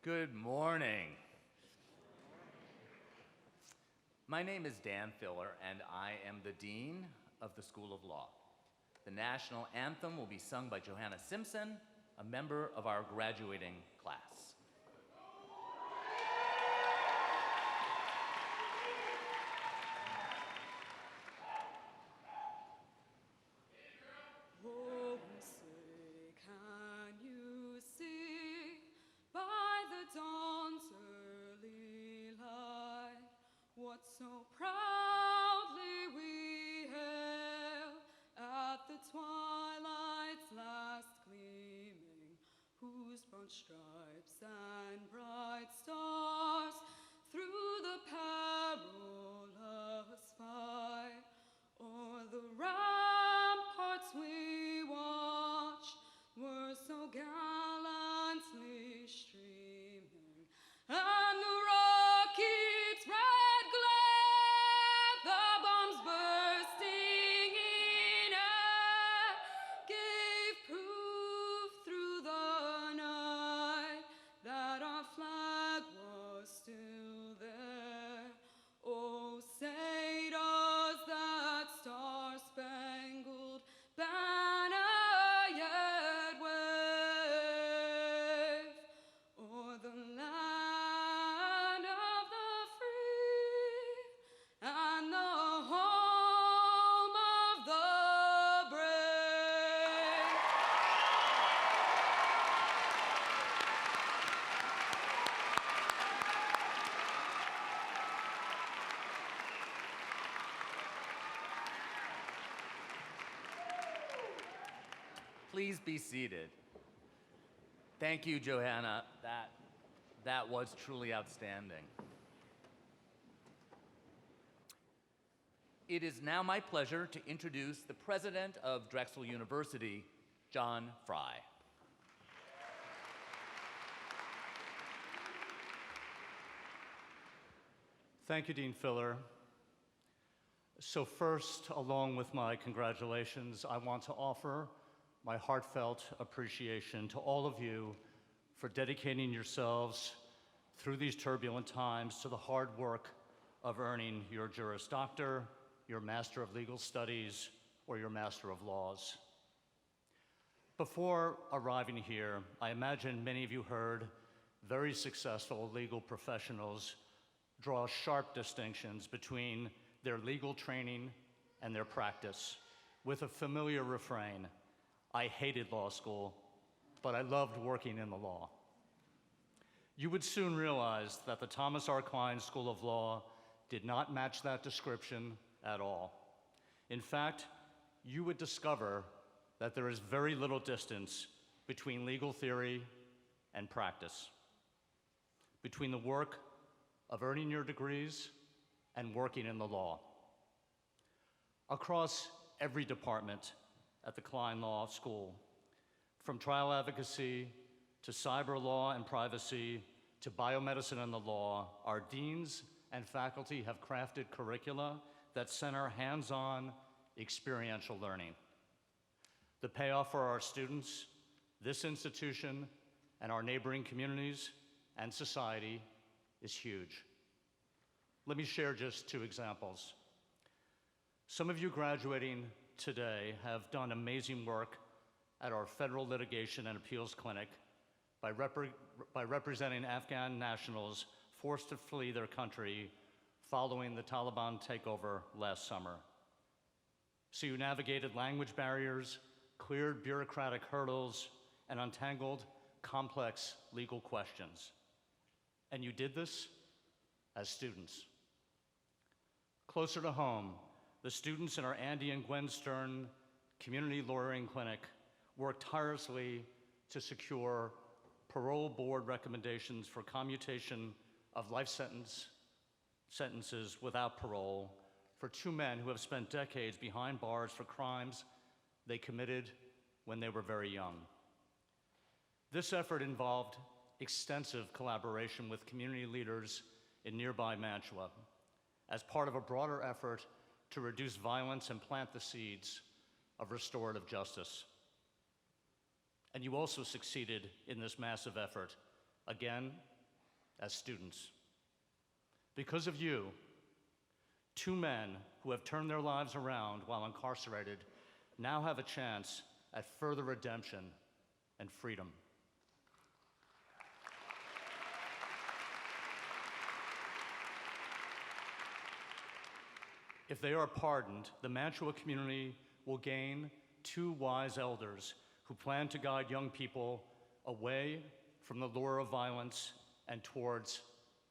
Good morning. My name is Dan Filler, and I am the Dean of the School of Law. The national anthem will be sung by Johanna Simpson, a member of our graduating class. Oh, say, can you see by the dawn's early light what so proudly we hail at the twilight's last gleaming, whose broad stripes and bright stars through the perilous fight o'er the ramparts we watched were so gallantly streaming, and the rocket's red glare, the bombs bursting in air, gave proof through the night that our flag was still there. Oh, say does that star-spangled banner yet wave o'er the land of the free and the home of the brave? Please be seated. Thank you, Johanna. That was truly outstanding. It is now my pleasure to introduce the president of Drexel University, John Fry. Thank you, Dean Filler. So first, along with my congratulations, I want to offer my heartfelt appreciation to all of you for dedicating yourselves through these turbulent times to the hard work of earning your Juris Doctor, your Master of Legal Studies, or your Master of Laws. Before arriving here, I imagine many of you heard very successful legal professionals draw sharp distinctions between their legal training and their practice with a familiar refrain: I hated law school, but I loved working in the law. You would soon realize that the Thomas R. Kline School of Law did not match that description at all. In fact, you would discover that there is very little distance between legal theory and practice, between the work of earning your degrees and working in the law. Across every department at the Kline Law School, from trial advocacy to cyber law and privacy to biomedicine and the law, our deans and faculty have crafted curricula that center hands-on experiential learning. The payoff for our students, this institution, and our neighboring communities and society is huge. Let me share just two examples. Some of you graduating today have done amazing work at our Federal Litigation and Appeals Clinic by representing Afghan nationals forced to flee their country following the Taliban takeover last summer. So you navigated language barriers, cleared bureaucratic hurdles, and untangled complex legal questions. And you did this as students. Closer to home, the students in our Andy and Gwen Stern Community Lawyering Clinic worked tirelessly to secure parole board recommendations for commutation of life sentences without parole for two men who have spent decades behind bars for crimes they committed when they were very young. This effort involved extensive collaboration with community leaders in nearby Mantua as part of a broader effort to reduce violence and plant the seeds of restorative justice. And you also succeeded in this massive effort, again, as students. Because of you, 2 men who have turned their lives around while incarcerated now have a chance at further redemption and freedom. If they are pardoned, the Mantua community will gain 2 wise elders who plan to guide young people away from the lure of violence and towards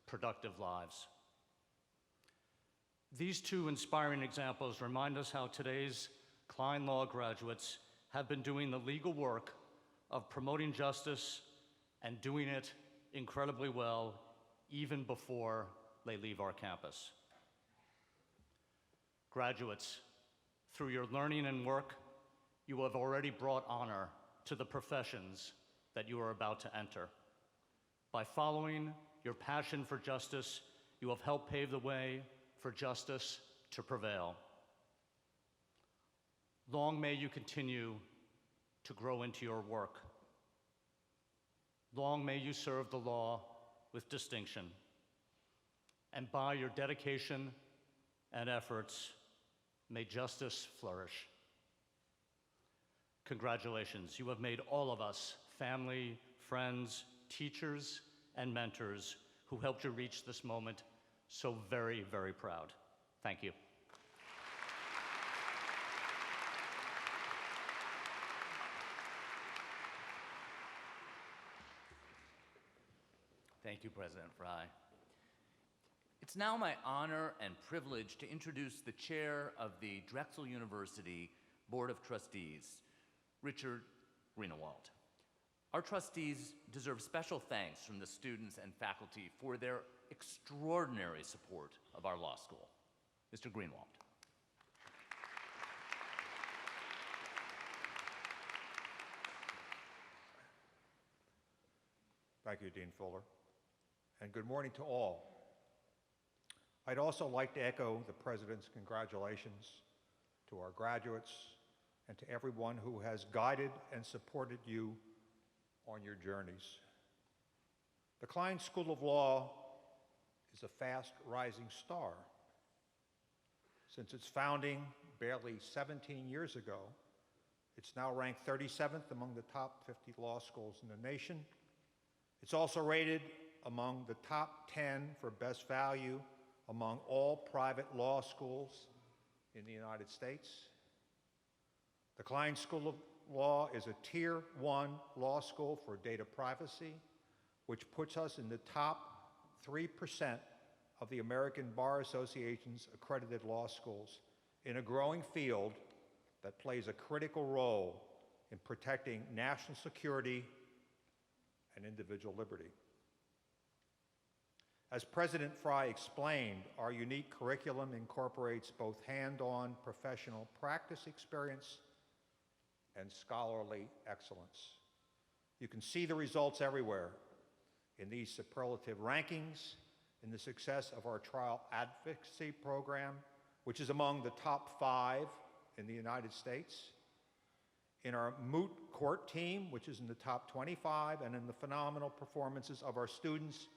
productive lives. These 2 inspiring examples remind us how today's Kline Law graduates have been doing the legal work of promoting justice and doing it incredibly well even before they leave our campus. Graduates, through your learning and work, you have already brought honor to the professions that you are about to enter. By following your passion for justice, you have helped pave the way for justice to prevail. Long may you continue to grow into your work. Long may you serve the law with distinction. And by your dedication and efforts, may justice flourish. Congratulations, you have made all of us, family, friends, teachers, and mentors who helped you reach this moment so very, very proud. Thank you. Thank you, President Fry. It's now my honor and privilege to introduce the chair of the Drexel University Board of Trustees, Richard Greenewald. Our trustees deserve special thanks from the students and faculty for their extraordinary support of our law school. Mr. Greenewald. Thank you, Dean Fuller, and good morning to all. I'd also like to echo the President's congratulations to our graduates and to everyone who has guided and supported you on your journeys. The Kline School of Law is a fast-rising star. Since its founding barely 17 years ago, it's now ranked 37th among the top 50 law schools in the nation. It's also rated among the top 10 for best value among all private law schools in the United States. The Kline School of Law is a Tier 1 law school for data privacy, which puts us in the top 3% of the American Bar Association's accredited law schools in a growing field that plays a critical role in protecting national security and individual liberty. As President Fry explained, our unique curriculum incorporates both hand-on professional practice experience and scholarly excellence. You can see the results everywhere in these superlative rankings, in the success of our trial advocacy program, which is among the top 5 in the United States, in our moot court team, which is in the top 25, and in the phenomenal performances of our students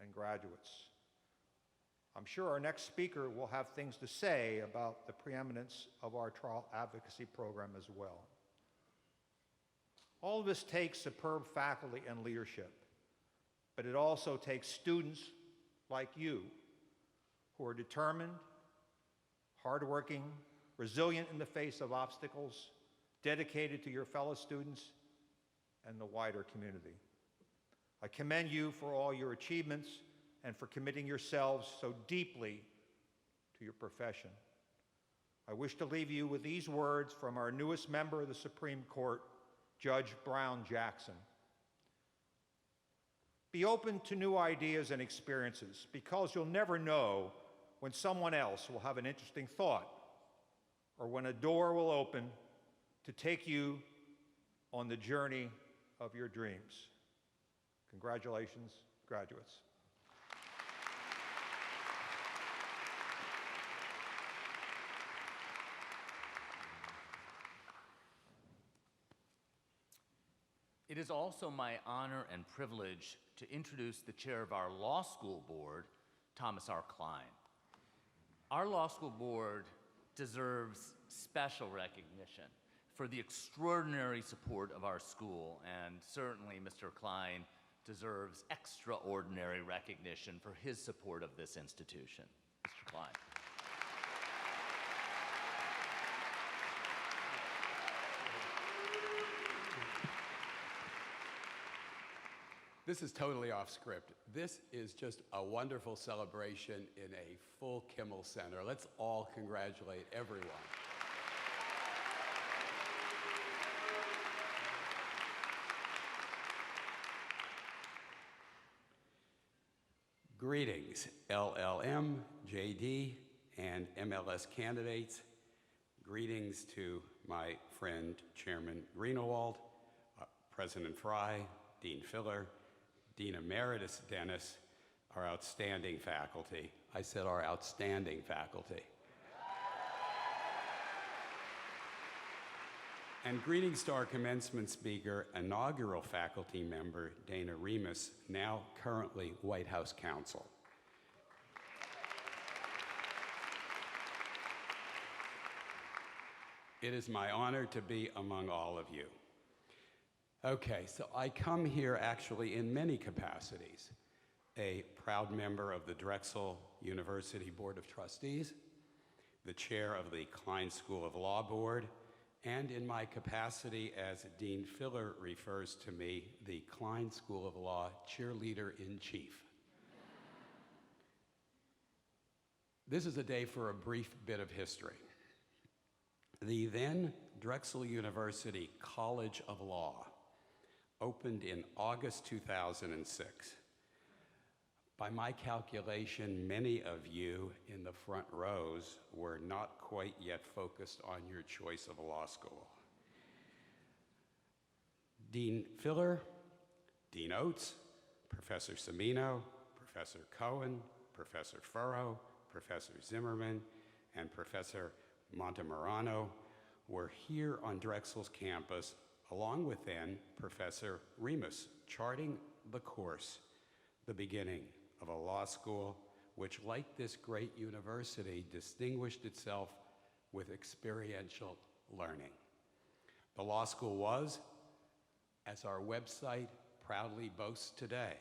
and graduates. I'm sure our next speaker will have things to say about the preeminence of our trial advocacy program as well. All of this takes superb faculty and leadership, but it also takes students like you who are determined, hardworking, resilient in the face of obstacles, dedicated to your fellow students and the wider community. I commend you for all your achievements and for committing yourselves so deeply to your profession. I wish to leave you with these words from our newest member of the Supreme Court, Judge Brown Jackson. Be open to new ideas and experiences, because you'll never know when someone else will have an interesting thought or when a door will open to take you on the journey of your dreams. Congratulations, graduates. It is also my honor and privilege to introduce the chair of our law school board, Thomas R. Kline. Our law school board deserves special recognition for the extraordinary support of our school, and certainly Mr. Kline deserves extraordinary recognition for his support of this institution. Mr. Kline. This is totally off script. This is just a wonderful celebration in a full Kimmel Center. Let's all congratulate everyone. Greetings, LLM, JD, and MLS candidates. Greetings to my friend Chairman Greenewald, President Fry, Dean Filler, Dean Emeritus Dennis, our outstanding faculty. I said our outstanding faculty. And greetings to our commencement speaker, inaugural faculty member, Dana Remus, now currently White House counsel. It is my honor to be among all of you. Okay, so I come here actually in many capacities. A proud member of the Drexel University Board of Trustees, the chair of the Kline School of Law Board, and in my capacity as Dean Filler refers to me, the Kline School of Law cheerleader-in-chief. This is a day for a brief bit of history. The then Drexel University College of Law opened in August 2006. By my calculation, many of you in the front rows were not quite yet focused on your choice of a law school. Dean Filler, Dean Oates, Professor Semino, Professor Cohen, Professor Furrow, Professor Zimmerman, and Professor Montemarano were here on Drexel's campus, along with then Professor Remus, charting the course, the beginning of a law school which, like this great university, distinguished itself with experiential learning. The law school was, as our website proudly boasts today,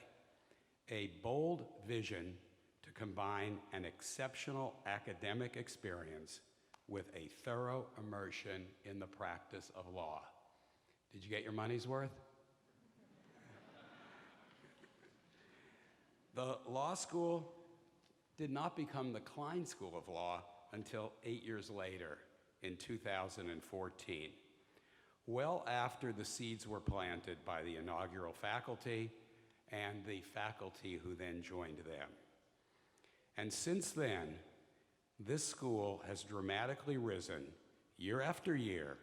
a bold vision to combine an exceptional academic experience with a thorough immersion in the practice of law. Did you get your money's worth? The law school did not become the Kline School of Law until 8 years later, in 2014, well after the seeds were planted by the inaugural faculty and the faculty who then joined them. And since then, this school has dramatically risen year after year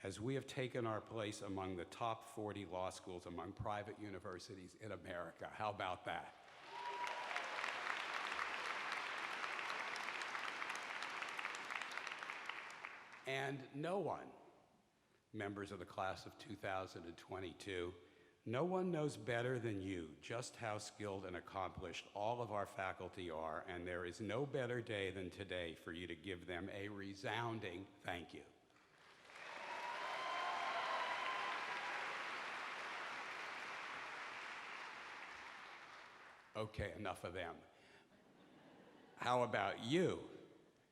as we have taken our place among the top 40 law schools among private universities in America. How about that? And no one, members of the class of 2022, no one knows better than you just how skilled and accomplished all of our faculty are, and there is no better day than today for you to give them a resounding thank you. Okay, enough of them. How about you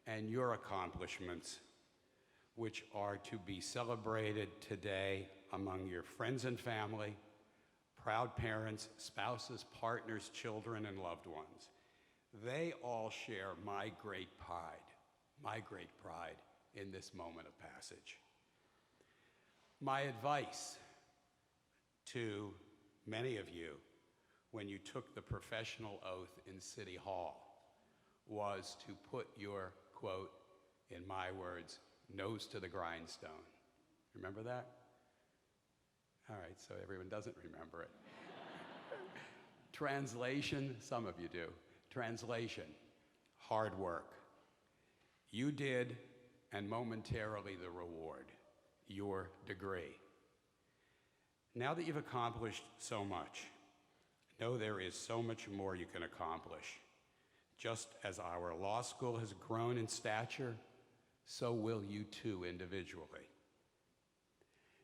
and your accomplishments, which are to be celebrated today among your friends and family, proud parents, spouses, partners, children, and loved ones? They all share my great pride in this moment of passage. My advice to many of you when you took the professional oath in City Hall was to put your, quote, in my words, nose to the grindstone. Remember that? All right, so everyone doesn't remember it. Translation, some of you do. Translation, hard work. You did, and momentarily the reward, your degree. Now that you've accomplished so much, know there is so much more you can accomplish. Just as our law school has grown in stature, so will you too individually.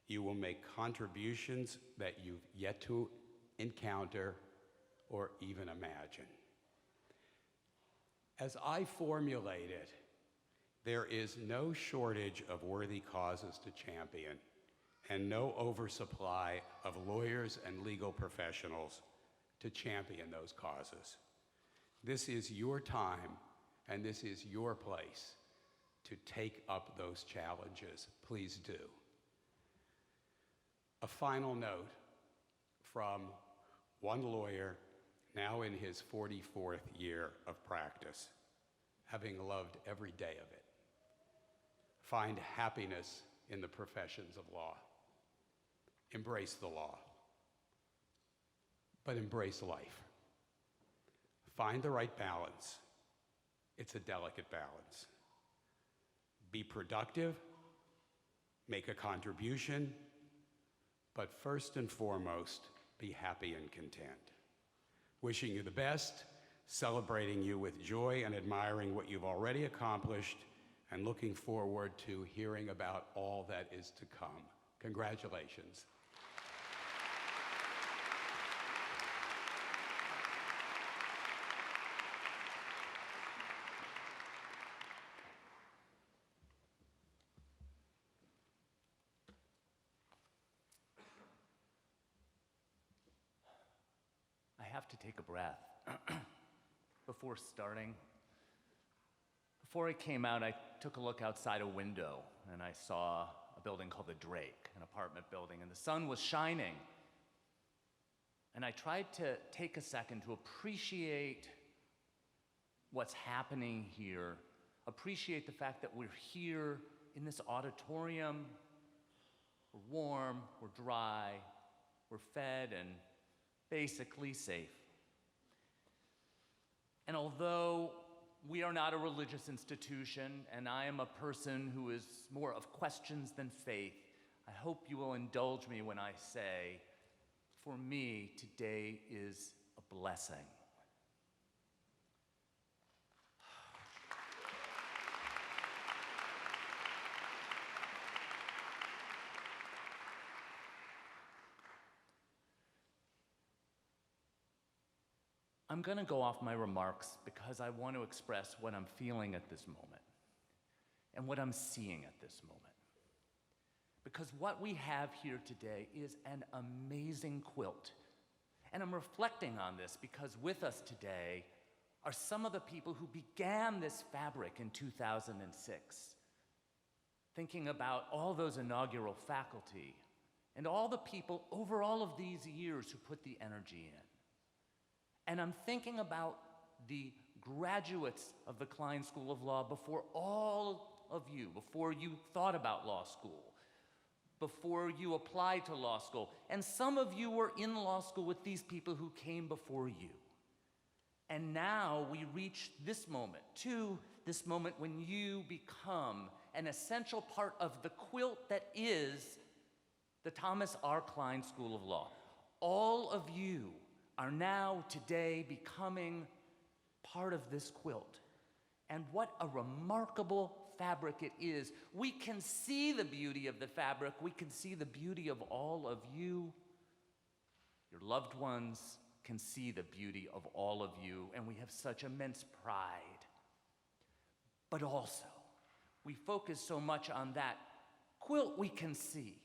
You will make contributions that you've yet to encounter or even imagine. As I formulate it, there is no shortage of worthy causes to champion and no oversupply of lawyers and legal professionals to champion those causes. This is your time and this is your place to take up those challenges. Please do. A final note from one lawyer now in his 44th year of practice, having loved every day of it. Find happiness in the professions of law. Embrace the law, but embrace life. Find the right balance. It's a delicate balance. Be productive, make a contribution, but first and foremost, be happy and content. Wishing you the best, celebrating you with joy and admiring what you've already accomplished, and looking forward to hearing about all that is to come. Congratulations. I have to take a breath before starting. Before I came out, I took a look outside a window and I saw a building called the Drake, an apartment building, and the sun was shining. And I tried to take a second to appreciate what's happening here, appreciate the fact that we're here in this auditorium. We're warm, we're dry, we're fed, and basically safe. And although we are not a religious institution, and I am a person who is more of questions than faith, I hope you will indulge me when I say, for me, today is a blessing. I'm going to go off my remarks because I want to express what I'm feeling at this moment and what I'm seeing at this moment. Because what we have here today is an amazing quilt. And I'm reflecting on this because with us today are some of the people who began this fabric in 2006, thinking about all those inaugural faculty and all the people over all of these years who put the energy in. And I'm thinking about the graduates of the Kline School of Law before all of you, before you thought about law school, before you applied to law school. And some of you were in law school with these people who came before you. And now we reach this moment when you become an essential part of the quilt that is the Thomas R. Kline School of Law. All of you are now today becoming part of this quilt. And what a remarkable fabric it is. We can see the beauty of the fabric. We can see the beauty of all of you. Your loved ones can see the beauty of all of you, and we have such immense pride. But also, we focus so much on that quilt we can see,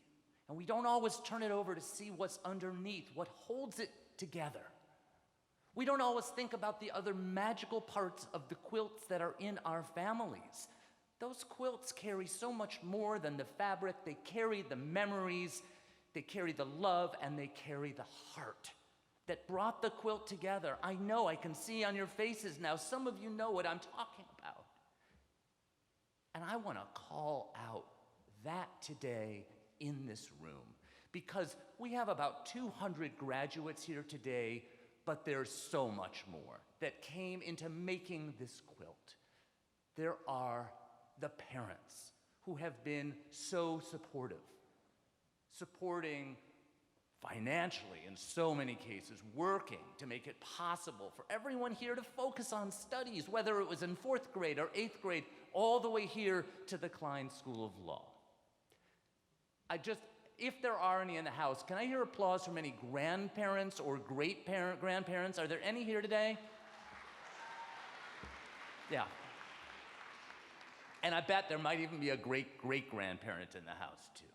and we don't always turn it over to see what's underneath, what holds it together. We don't always think about the other magical parts of the quilts that are in our families. Those quilts carry so much more than the fabric. They carry the memories, they carry the love, and they carry the heart that brought the quilt together. I know, I can see on your faces now, some of you know what I'm talking about. And I want to call out that today in this room, because we have about 200 graduates here today, but there's so much more that came into making this quilt. There are the parents who have been so supportive, supporting financially, in so many cases, working to make it possible for everyone here to focus on studies, whether it was in 4th grade or 8th grade, all the way here to the Kline School of Law. If there are any in the house, can I hear applause from any grandparents or grandparents? Are there any here today? Yeah. And I bet there might even be a great-great-grandparent in the house, too.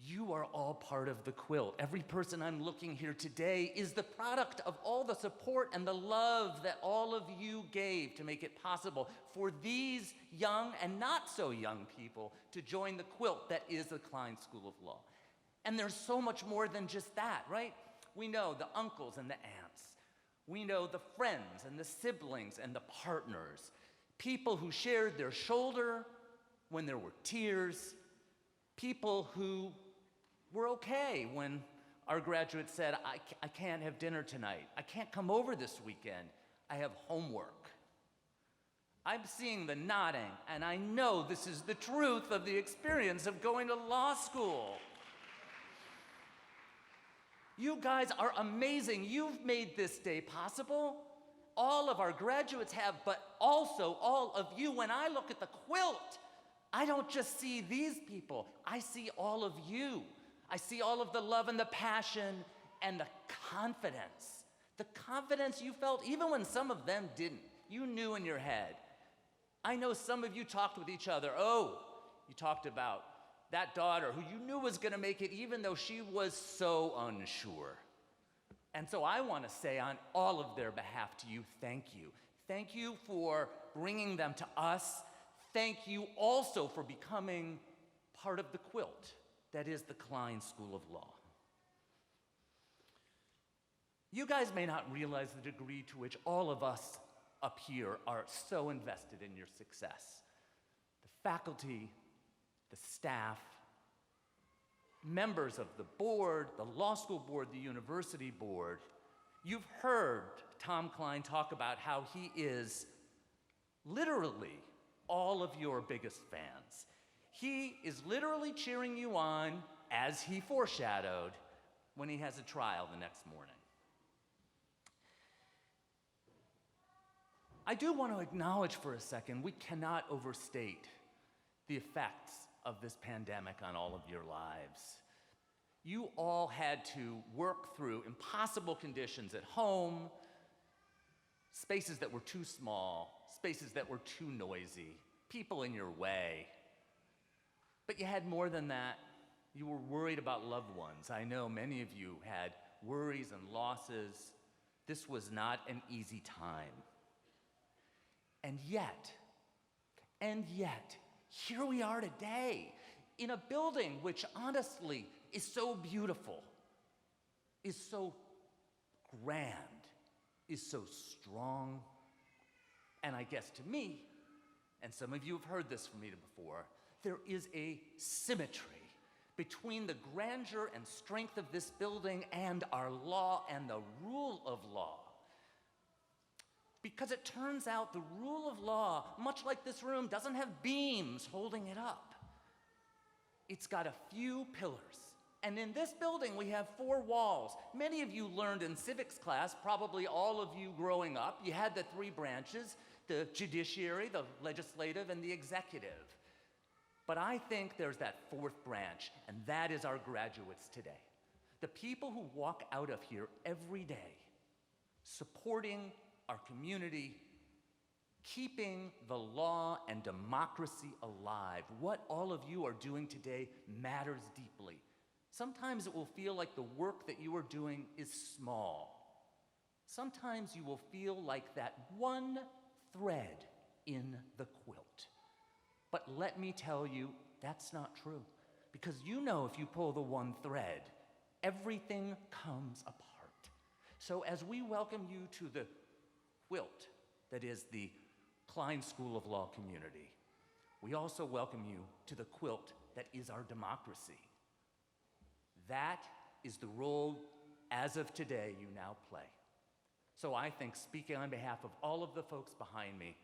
You are all part of the quilt. Every person I'm looking here today is the product of all the support and the love that all of you gave to make it possible for these young and not so young people to join the quilt that is the Kline School of Law. And there's so much more than just that, right? We know the uncles and the aunts. We know the friends and the siblings and the partners, people who shared their shoulder when there were tears, people who were okay when our graduates said, I can't have dinner tonight. I can't come over this weekend. I have homework. I'm seeing the nodding, and I know this is the truth of the experience of going to law school. You guys are amazing. You've made this day possible. All of our graduates have, but also all of you. When I look at the quilt, I don't just see these people. I see all of you. I see all of the love and the passion and the confidence. The confidence you felt even when some of them didn't. You knew in your head. I know some of you talked with each other. Oh, you talked about that daughter who you knew was going to make it even though she was so unsure. And so I want to say on all of their behalf to you, thank you. Thank you for bringing them to us. Thank you also for becoming part of the quilt that is the Kline School of Law. You guys may not realize the degree to which all of us up here are so invested in your success. The faculty, the staff, members of the board, the law school board, the university board. You've heard Tom Kline talk about how he is literally all of your biggest fans. He is literally cheering you on, as he foreshadowed, when he has a trial the next morning. I do want to acknowledge for a second, we cannot overstate the effects of this pandemic on all of your lives. You all had to work through impossible conditions at home, spaces that were too small, spaces that were too noisy, people in your way. But you had more than that. You were worried about loved ones. I know many of you had worries and losses. This was not an easy time. And yet, here we are today in a building which honestly is so beautiful, is so grand, is so strong. And I guess to me, and some of you have heard this from me before, there is a symmetry between the grandeur and strength of this building and our law and the rule of law. Because it turns out the rule of law, much like this room, doesn't have beams holding it up. It's got a few pillars. And in this building, we have 4 walls. Many of you learned in civics class, probably all of you growing up, you had the 3 branches, the judiciary, the legislative, and the executive. But I think there's that 4th branch, and that is our graduates today. The people who walk out of here every day supporting our community, keeping the law and democracy alive. What all of you are doing today matters deeply. Sometimes it will feel like the work that you are doing is small. Sometimes you will feel like that one thread in the quilt. But let me tell you, that's not true. Because you know if you pull the one thread, everything comes apart. So as we welcome you to the quilt that is the Kline School of Law community, we also welcome you to the quilt that is our democracy. That is the role, as of today, you now play. So I think, speaking on behalf of all of the folks behind me,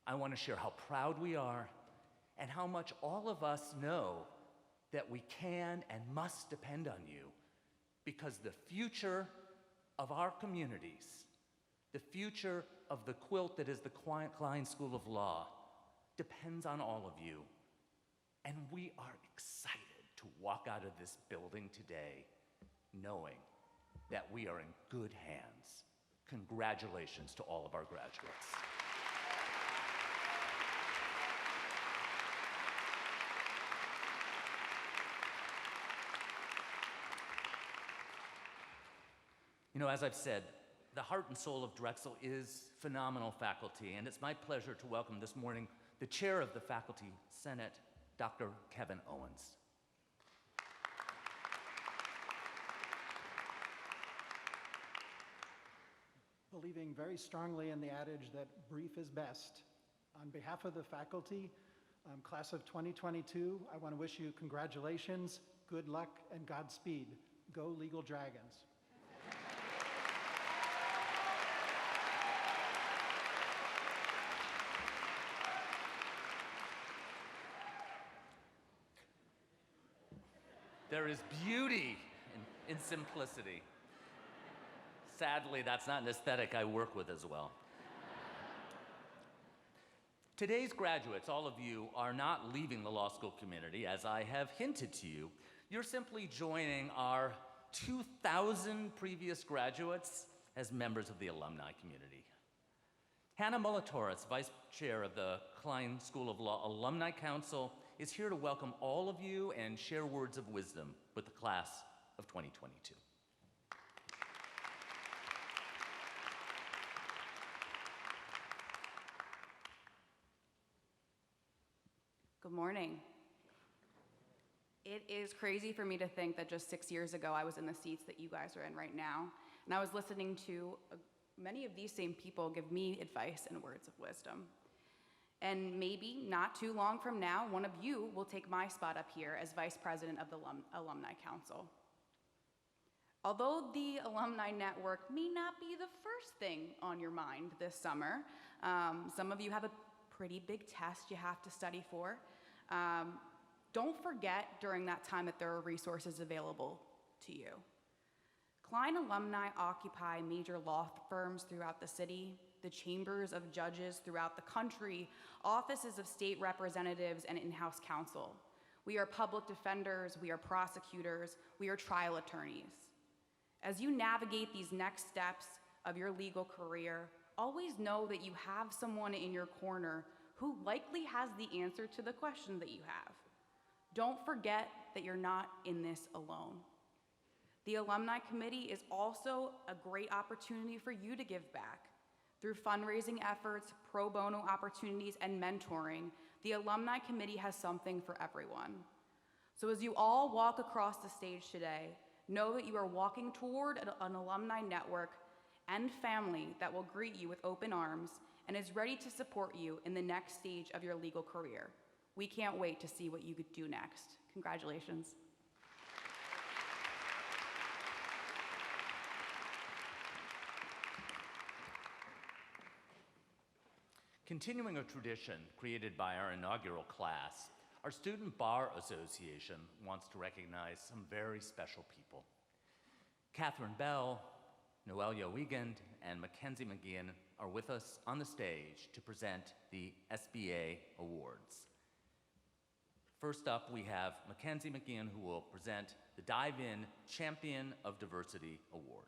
I want to share how proud we are and how much all of us know that we can and must depend on you, because the future of our communities, the future of the quilt that is the Kline School of Law, depends on all of you. And we are excited to walk out of this building today knowing that we are in good hands. Congratulations to all of our graduates. You know, as I've said, the heart and soul of Drexel is phenomenal faculty, and it's my pleasure to welcome this morning the chair of the Faculty Senate, Dr. Kevin Owens. Believing very strongly in the adage that brief is best. On behalf of the faculty, class of 2022, I want to wish you congratulations, good luck, and Godspeed. Go Legal Dragons. There is beauty in simplicity. Sadly, that's not an aesthetic I work with as well. Today's graduates, all of you, are not leaving the law school community, as I have hinted to you. You're simply joining our 2,000 previous graduates as members of the alumni community. Hannah Molitoris, Vice Chair of the Kline School of Law Alumni Council, is here to welcome all of you and share words of wisdom with the class of 2022. Good morning. It is crazy for me to think that just 6 years ago I was in the seats that you guys are in right now, and I was listening to many of these same people give me advice and words of wisdom. And maybe not too long from now, one of you will take my spot up here as Vice President of the Alumni Council. Although the Alumni Network may not be the first thing on your mind this summer, some of you have a pretty big test you have to study for. Don't forget during that time that there are resources available to you. Kline alumni occupy major law firms throughout the city, the chambers of judges throughout the country, offices of state representatives, and in-house counsel. We are public defenders, we are prosecutors, we are trial attorneys. As you navigate these next steps of your legal career, always know that you have someone in your corner who likely has the answer to the question that you have. Don't forget that you're not in this alone. The Alumni Committee is also a great opportunity for you to give back. Through fundraising efforts, pro bono opportunities, and mentoring, the Alumni Committee has something for everyone. So as you all walk across the stage today, know that you are walking toward an alumni network and family that will greet you with open arms and is ready to support you in the next stage of your legal career. We can't wait to see what you could do next. Congratulations. Continuing a tradition created by our inaugural class, our Student Bar Association wants to recognize some very special people. Catherine Bell, Noelia Wiegand, and Mackenzie McGeehan are with us on the stage to present the SBA Awards. First up, we have Mackenzie McGeehan, who will present the Dive In Champion of Diversity Award.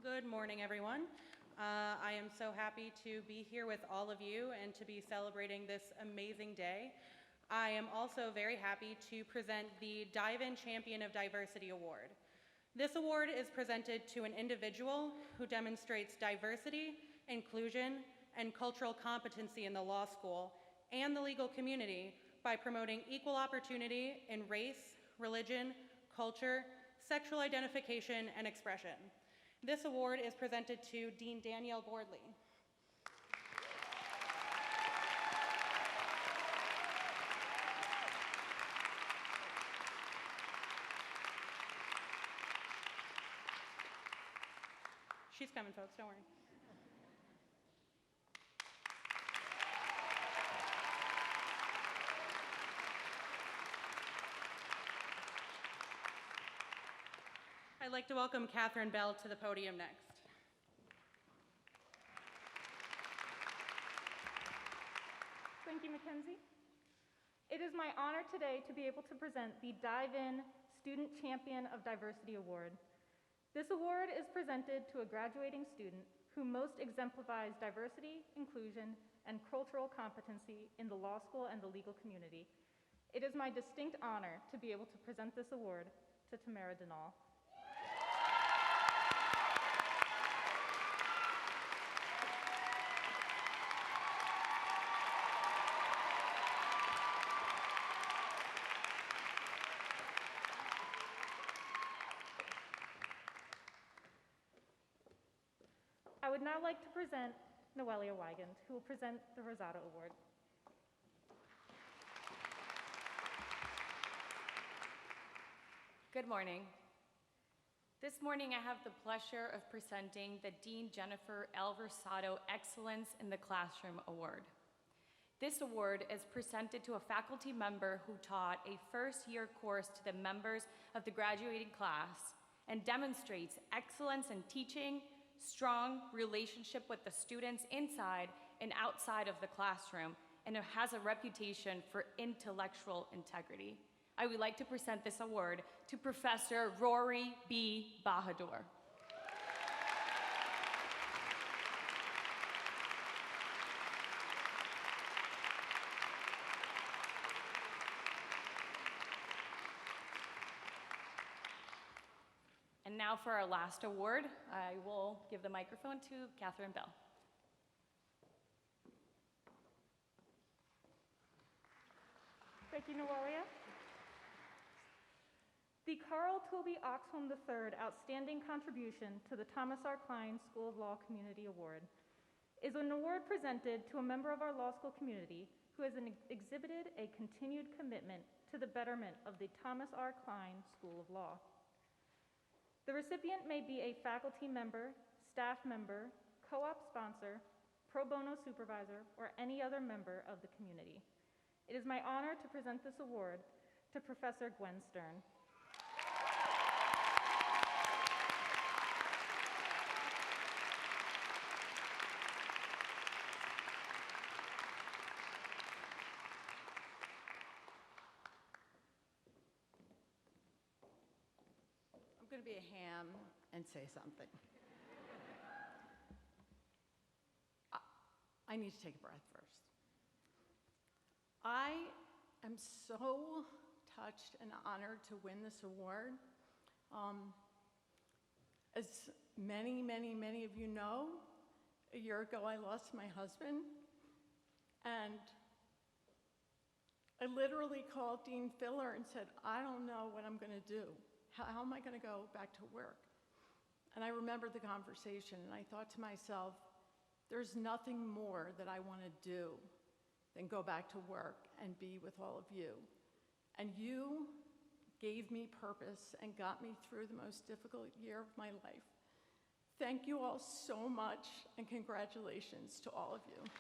Good morning, everyone. I am so happy to be here with all of you and to be celebrating this amazing day. I am also very happy to present the Dive In Champion of Diversity Award. This award is presented to an individual who demonstrates diversity, inclusion, and cultural competency in the law school and the legal community by promoting equal opportunity in race, religion, culture, sexual identification, and expression. This award is presented to Dean Danielle Bordley. She's coming, folks, don't worry. I'd like to welcome Catherine Bell to the podium next. Thank you, Mackenzie. It is my honor today to be able to present the Dive In Student Champion of Diversity Award. This award is presented to a graduating student who most exemplifies diversity, inclusion, and cultural competency in the law school and the legal community. It is my distinct honor to be able to present this award to Tamara Denal. I would now like to present Noelia Wigand, who will present the Rosado Award. Good morning. This morning I have the pleasure of presenting the Dean Jennifer L. Rosado Excellence in the Classroom Award. This award is presented to a faculty member who taught a first-year course to the members of the graduating class and demonstrates excellence in teaching, strong relationship with the students inside and outside of the classroom, and has a reputation for intellectual integrity. I would like to present this award to Professor Rory B. Bahadur. And now for our last award, I will give the microphone to Catherine Bell. Thank you, Noelia. The Carl Toby Oxholm III Outstanding Contribution to the Thomas R. Kline School of Law Community Award is an award presented to a member of our law school community who has exhibited a continued commitment to the betterment of the Thomas R. Kline School of Law. The recipient may be a faculty member, staff member, co-op sponsor, pro bono supervisor, or any other member of the community. It is my honor to present this award to Professor Gwen Stern. I'm going to be a ham and say something. I need to take a breath first. I am so touched and honored to win this award. As many of you know, a year ago I lost my husband, and I literally called Dean Filler and said, I don't know what I'm going to do. How am I going to go back to work? And I remembered the conversation, and I thought to myself, there's nothing more that I want to do than go back to work and be with all of you. And you gave me purpose and got me through the most difficult year of my life. Thank you all so much, and congratulations to all of you.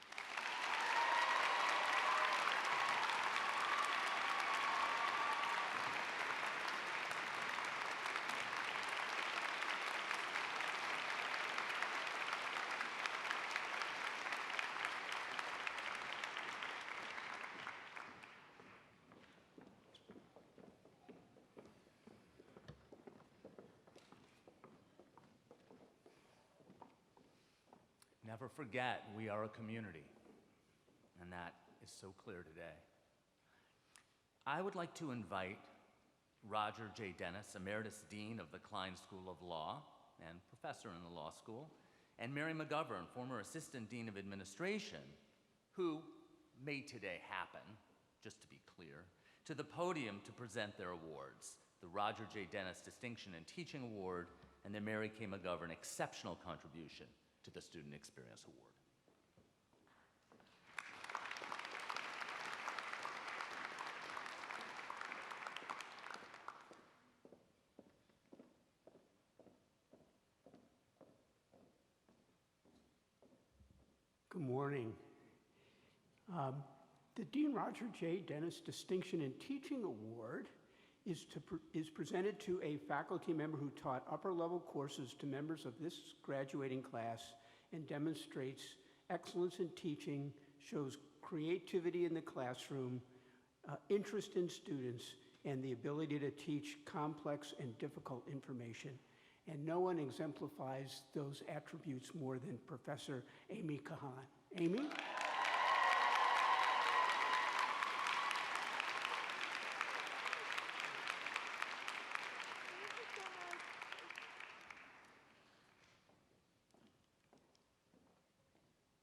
Never forget, we are a community, and that is so clear today. I would like to invite Roger J. Dennis, Emeritus Dean of the Kline School of Law and professor in the law school, and Mary McGovern, former Assistant Dean of Administration, who made today happen, just to be clear, to the podium to present their awards, the Roger J. Dennis Distinction in Teaching Award and the Mary K. McGovern Exceptional Contribution to the Student Experience Award. Dean Roger J. Dennis Distinction in Teaching Award is presented to a faculty member who taught upper-level courses to members of this graduating class and demonstrates excellence in teaching, shows creativity in the classroom, interest in students, and the ability to teach complex and difficult information. And no one exemplifies those attributes more than Professor Amy Kahan. Amy?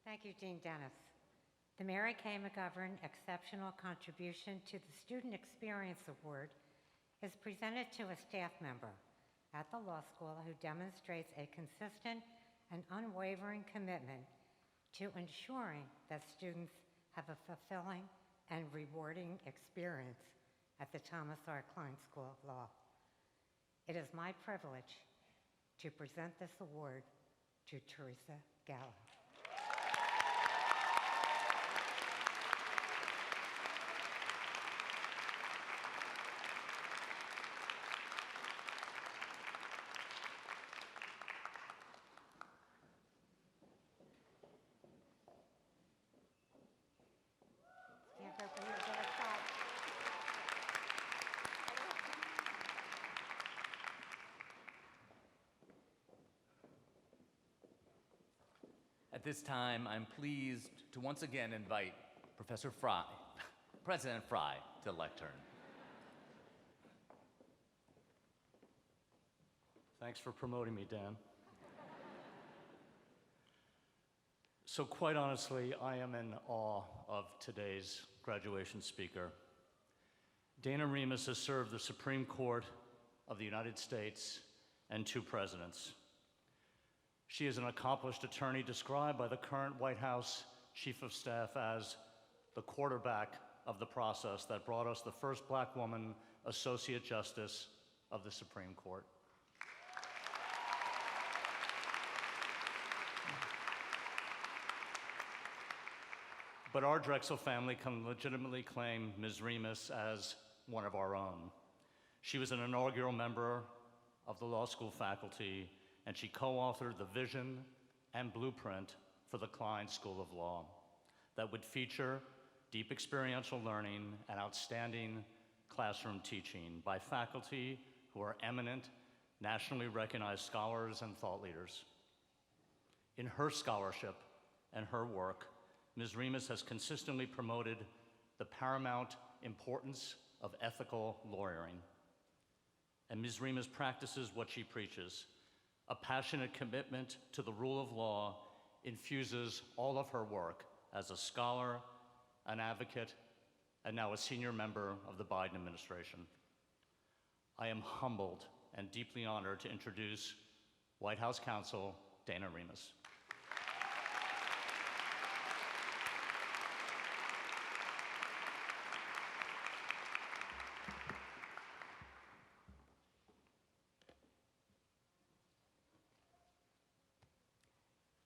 Thank you, Dean Dennis. The Mary Kay McGovern Exceptional Contribution to the Student Experience Award is presented to a staff member at the law school who demonstrates a consistent and unwavering commitment to ensuring that students have a fulfilling and rewarding experience at the Thomas R. Kline School of Law. It is my privilege to present this award to Teresa Gallo. Stand up and get a shot. At this time, I'm pleased to once again invite Professor Fry, President Fry, to the lectern. Thanks for promoting me, Dan. So quite honestly, I am in awe of today's graduation speaker. Dana Remus has served the Supreme Court of the United States and 2 presidents. She is an accomplished attorney described by the current White House Chief of Staff as the quarterback of the process that brought us the first Black woman Associate Justice of the Supreme Court. But our Drexel family can legitimately claim Ms. Remus as one of our own. She was an inaugural member of the law school faculty, and she co-authored the vision and blueprint for the Kline School of Law that would feature deep experiential learning and outstanding classroom teaching by faculty who are eminent, nationally recognized scholars and thought leaders. In her scholarship and her work, Ms. Remus has consistently promoted the paramount importance of ethical lawyering. And Ms. Remus practices what she preaches. A passionate commitment to the rule of law infuses all of her work as a scholar, an advocate, and now a senior member of the Biden administration. I am humbled and deeply honored to introduce White House counsel Dana Remus.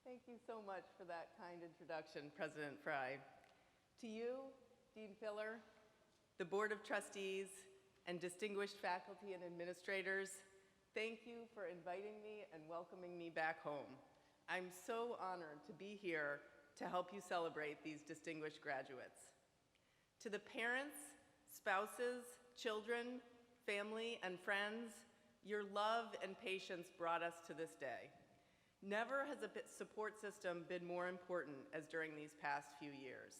Thank you so much for that kind introduction, President Fry. To you, Dean Filler, the Board of Trustees, and distinguished faculty and administrators, thank you for inviting me and welcoming me back home. I'm so honored to be here to help you celebrate these distinguished graduates. To the parents, spouses, children, family, and friends, your love and patience brought us to this day. Never has a support system been more important as during these past few years.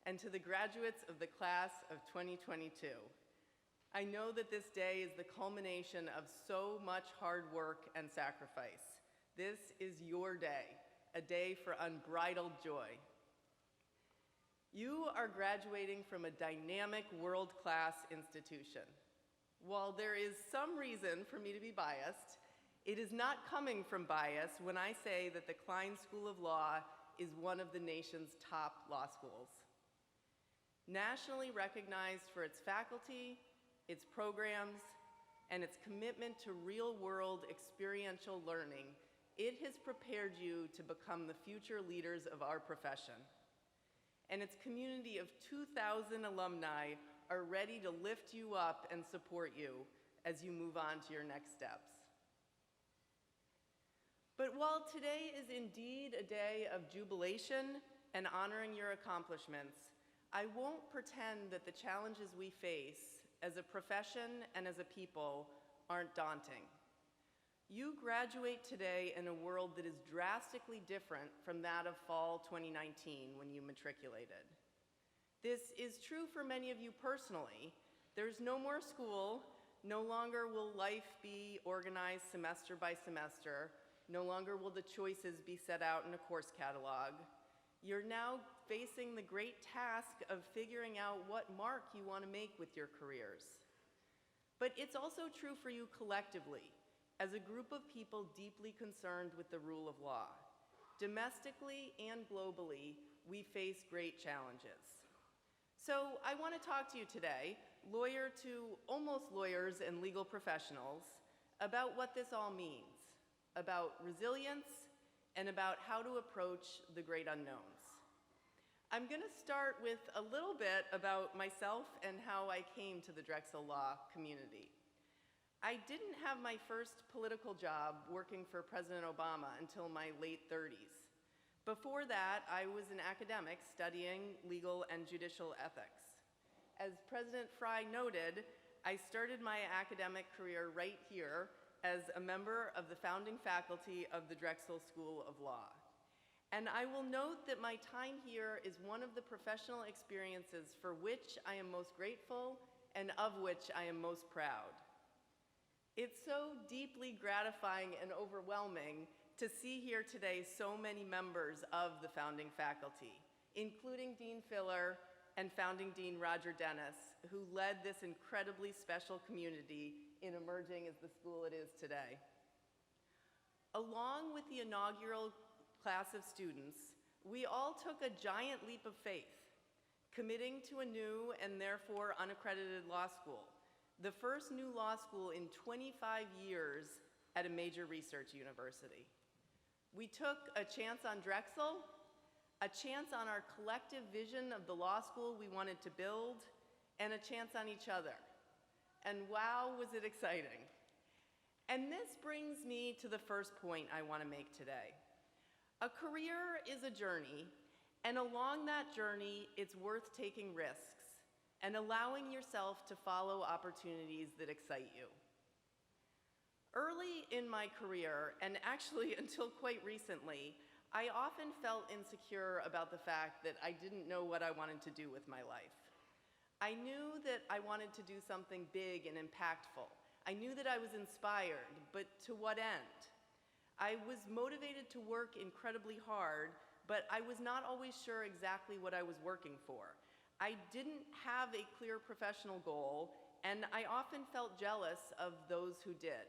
And to the graduates of the class of 2022, I know that this day is the culmination of so much hard work and sacrifice. This is your day, a day for unbridled joy. You are graduating from a dynamic world-class institution. While there is some reason for me to be biased, it is not coming from bias when I say that the Kline School of Law is one of the nation's top law schools. Nationally recognized for its faculty, its programs, and its commitment to real-world experiential learning, it has prepared you to become the future leaders of our profession. and its community of 2,000 alumni are ready to lift you up and support you as you move on to your next steps. But while today is indeed a day of jubilation and honoring your accomplishments, I won't pretend that the challenges we face as a profession and as a people aren't daunting. You graduate today in a world that is drastically different from that of fall 2019 when you matriculated. This is true for many of you personally. There's no more school. No longer will life be organized semester by semester. No longer will the choices be set out in a course catalog. You're now facing the great task of figuring out what mark you want to make with your careers. But it's also true for you collectively, as a group of people deeply concerned with the rule of law. Domestically and globally, we face great challenges. So I want to talk to you today, lawyer to almost lawyers and legal professionals, about what this all means, about resilience, and about how to approach the great unknowns. I'm going to start with a little bit about myself and how I came to the Drexel Law community. I didn't have my first political job working for President Obama until my late 30s. Before that, I was an academic studying legal and judicial ethics. As President Fry noted, I started my academic career right here as a member of the founding faculty of the Drexel School of Law. And I will note that my time here is one of the professional experiences for which I am most grateful and of which I am most proud. It's so deeply gratifying and overwhelming to see here today so many members of the founding faculty, including Dean Filler and founding Dean Roger Dennis, who led this incredibly special community in emerging as the school it is today. Along with the inaugural class of students, we all took a giant leap of faith, committing to a new and therefore unaccredited law school, the first new law school in 25 years at a major research university. We took a chance on Drexel, a chance on our collective vision of the law school we wanted to build, and a chance on each other. And wow, was it exciting. And this brings me to the first point I want to make today. A career is a journey, and along that journey, it's worth taking risks and allowing yourself to follow opportunities that excite you. Early in my career, and actually until quite recently, I often felt insecure about the fact that I didn't know what I wanted to do with my life. I knew that I wanted to do something big and impactful. I knew that I was inspired, but to what end? I was motivated to work incredibly hard, but I was not always sure exactly what I was working for. I didn't have a clear professional goal, and I often felt jealous of those who did.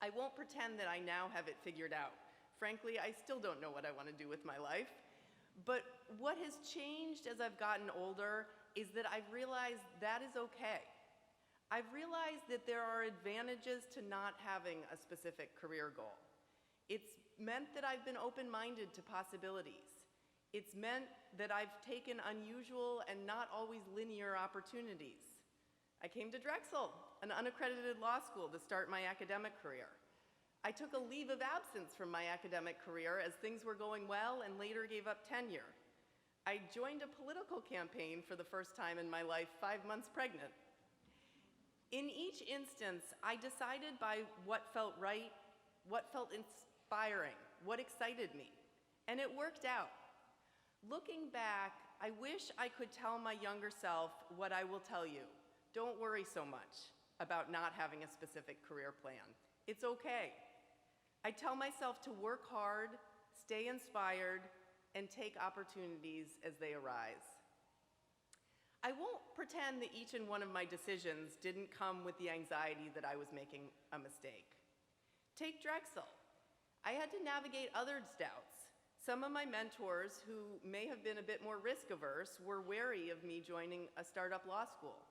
I won't pretend that I now have it figured out. Frankly, I still don't know what I want to do with my life. But what has changed as I've gotten older is that I've realized that is okay. I've realized that there are advantages to not having a specific career goal. It's meant that I've been open-minded to possibilities. It's meant that I've taken unusual and not always linear opportunities. I came to Drexel, an unaccredited law school, to start my academic career. I took a leave of absence from my academic career as things were going well and later gave up tenure. I joined a political campaign for the first time in my life 5 months pregnant. In each instance, I decided by what felt right, what felt inspiring, what excited me, and it worked out. Looking back, I wish I could tell my younger self what I will tell you. Don't worry so much about not having a specific career plan. It's okay. I tell myself to work hard, stay inspired, and take opportunities as they arise. I won't pretend that each and one of my decisions didn't come with the anxiety that I was making a mistake. Take Drexel. I had to navigate others' doubts. Some of my mentors, who may have been a bit more risk-averse, were wary of me joining a startup law school.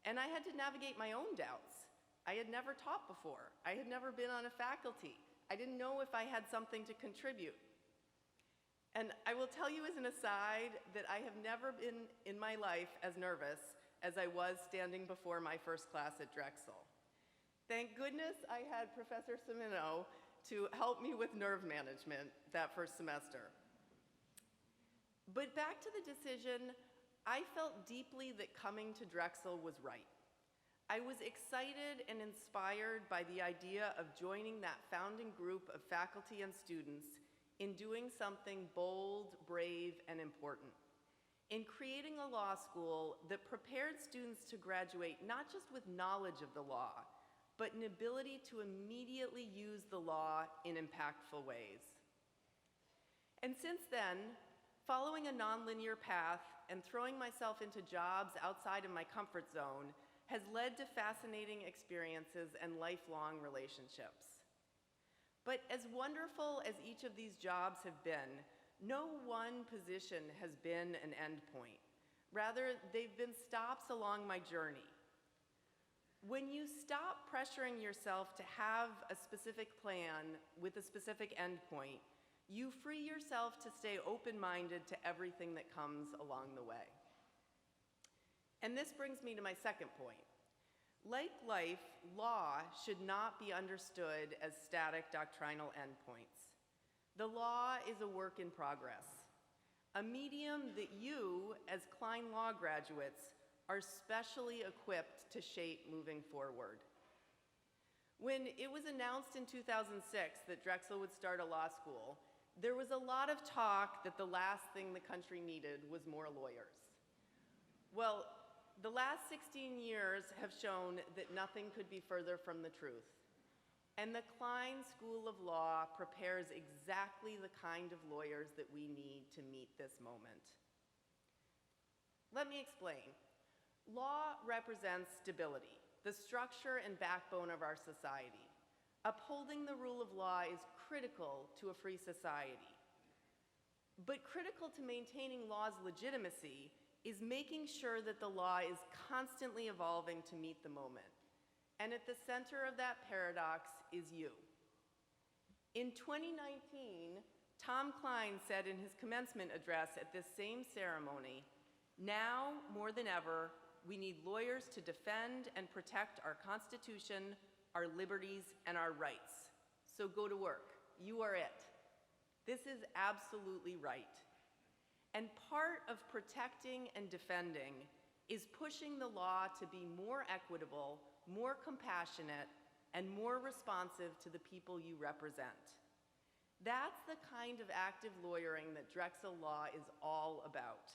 And I had to navigate my own doubts. I had never taught before. I had never been on a faculty. I didn't know if I had something to contribute. And I will tell you as an aside that I have never been in my life as nervous as I was standing before my first class at Drexel. Thank goodness I had Professor Semino to help me with nerve management that first semester. But back to the decision, I felt deeply that coming to Drexel was right. I was excited and inspired by the idea of joining that founding group of faculty and students in doing something bold, brave, and important, in creating a law school that prepared students to graduate not just with knowledge of the law, but an ability to immediately use the law in impactful ways. And since then, following a nonlinear path and throwing myself into jobs outside of my comfort zone has led to fascinating experiences and lifelong relationships. But as wonderful as each of these jobs have been, no one position has been an end point. Rather, they've been stops along my journey. When you stop pressuring yourself to have a specific plan with a specific endpoint, you free yourself to stay open-minded to everything that comes along the way. And this brings me to my second point. Like life, law should not be understood as static doctrinal endpoints. The law is a work in progress, a medium that you, as Kline Law graduates, are specially equipped to shape moving forward. When it was announced in 2006 that Drexel would start a law school, there was a lot of talk that the last thing the country needed was more lawyers. Well, the last 16 years have shown that nothing could be further from the truth. And the Kline School of Law prepares exactly the kind of lawyers that we need to meet this moment. Let me explain. Law represents stability, the structure and backbone of our society. Upholding the rule of law is critical to a free society. But critical to maintaining law's legitimacy is making sure that the law is constantly evolving to meet the moment. And at the center of that paradox is you. In 2019, Tom Kline said in his commencement address at this same ceremony, "Now, more than ever, we need lawyers to defend and protect our Constitution, our liberties, and our rights. So go to work. You are it." This is absolutely right. And part of protecting and defending is pushing the law to be more equitable, more compassionate, and more responsive to the people you represent. That's the kind of active lawyering that Drexel Law is all about.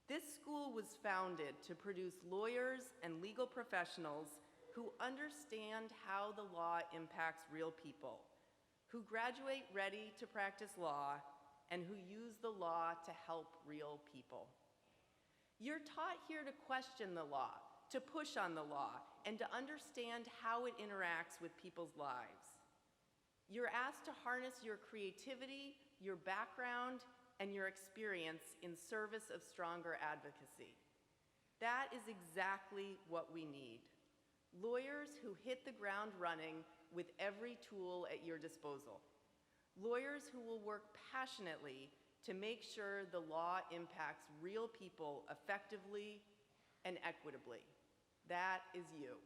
This school was founded to produce lawyers and legal professionals who understand how the law impacts real people, who graduate ready to practice law, and who use the law to help real people. You're taught here to question the law, to push on the law, and to understand how it interacts with people's lives. You're asked to harness your creativity, your background, and your experience in service of stronger advocacy. That is exactly what we need. Lawyers who hit the ground running with every tool at your disposal. Lawyers who will work passionately to make sure the law impacts real people effectively and equitably. That is you.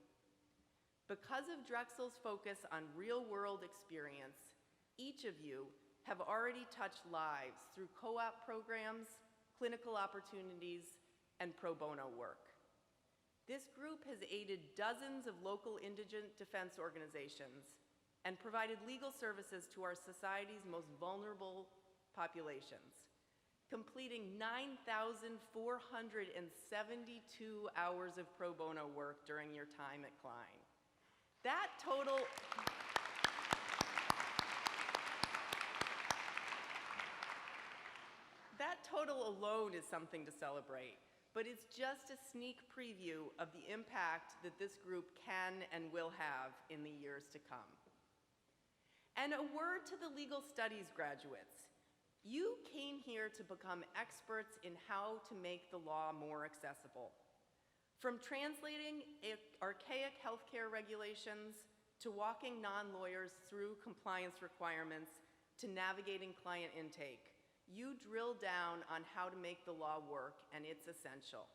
Because of Drexel's focus on real-world experience, each of you have already touched lives through co-op programs, clinical opportunities, and pro bono work. This group has aided dozens of local indigent defense organizations and provided legal services to our society's most vulnerable populations, completing 9,472 hours of pro bono work during your time at Kline. That total alone is something to celebrate, but it's just a sneak preview of the impact that this group can and will have in the years to come. And a word to the legal studies graduates. You came here to become experts in how to make the law more accessible. From translating archaic healthcare regulations, to walking non-lawyers through compliance requirements, to navigating client intake, You drill down on how to make the law work, and it's essential.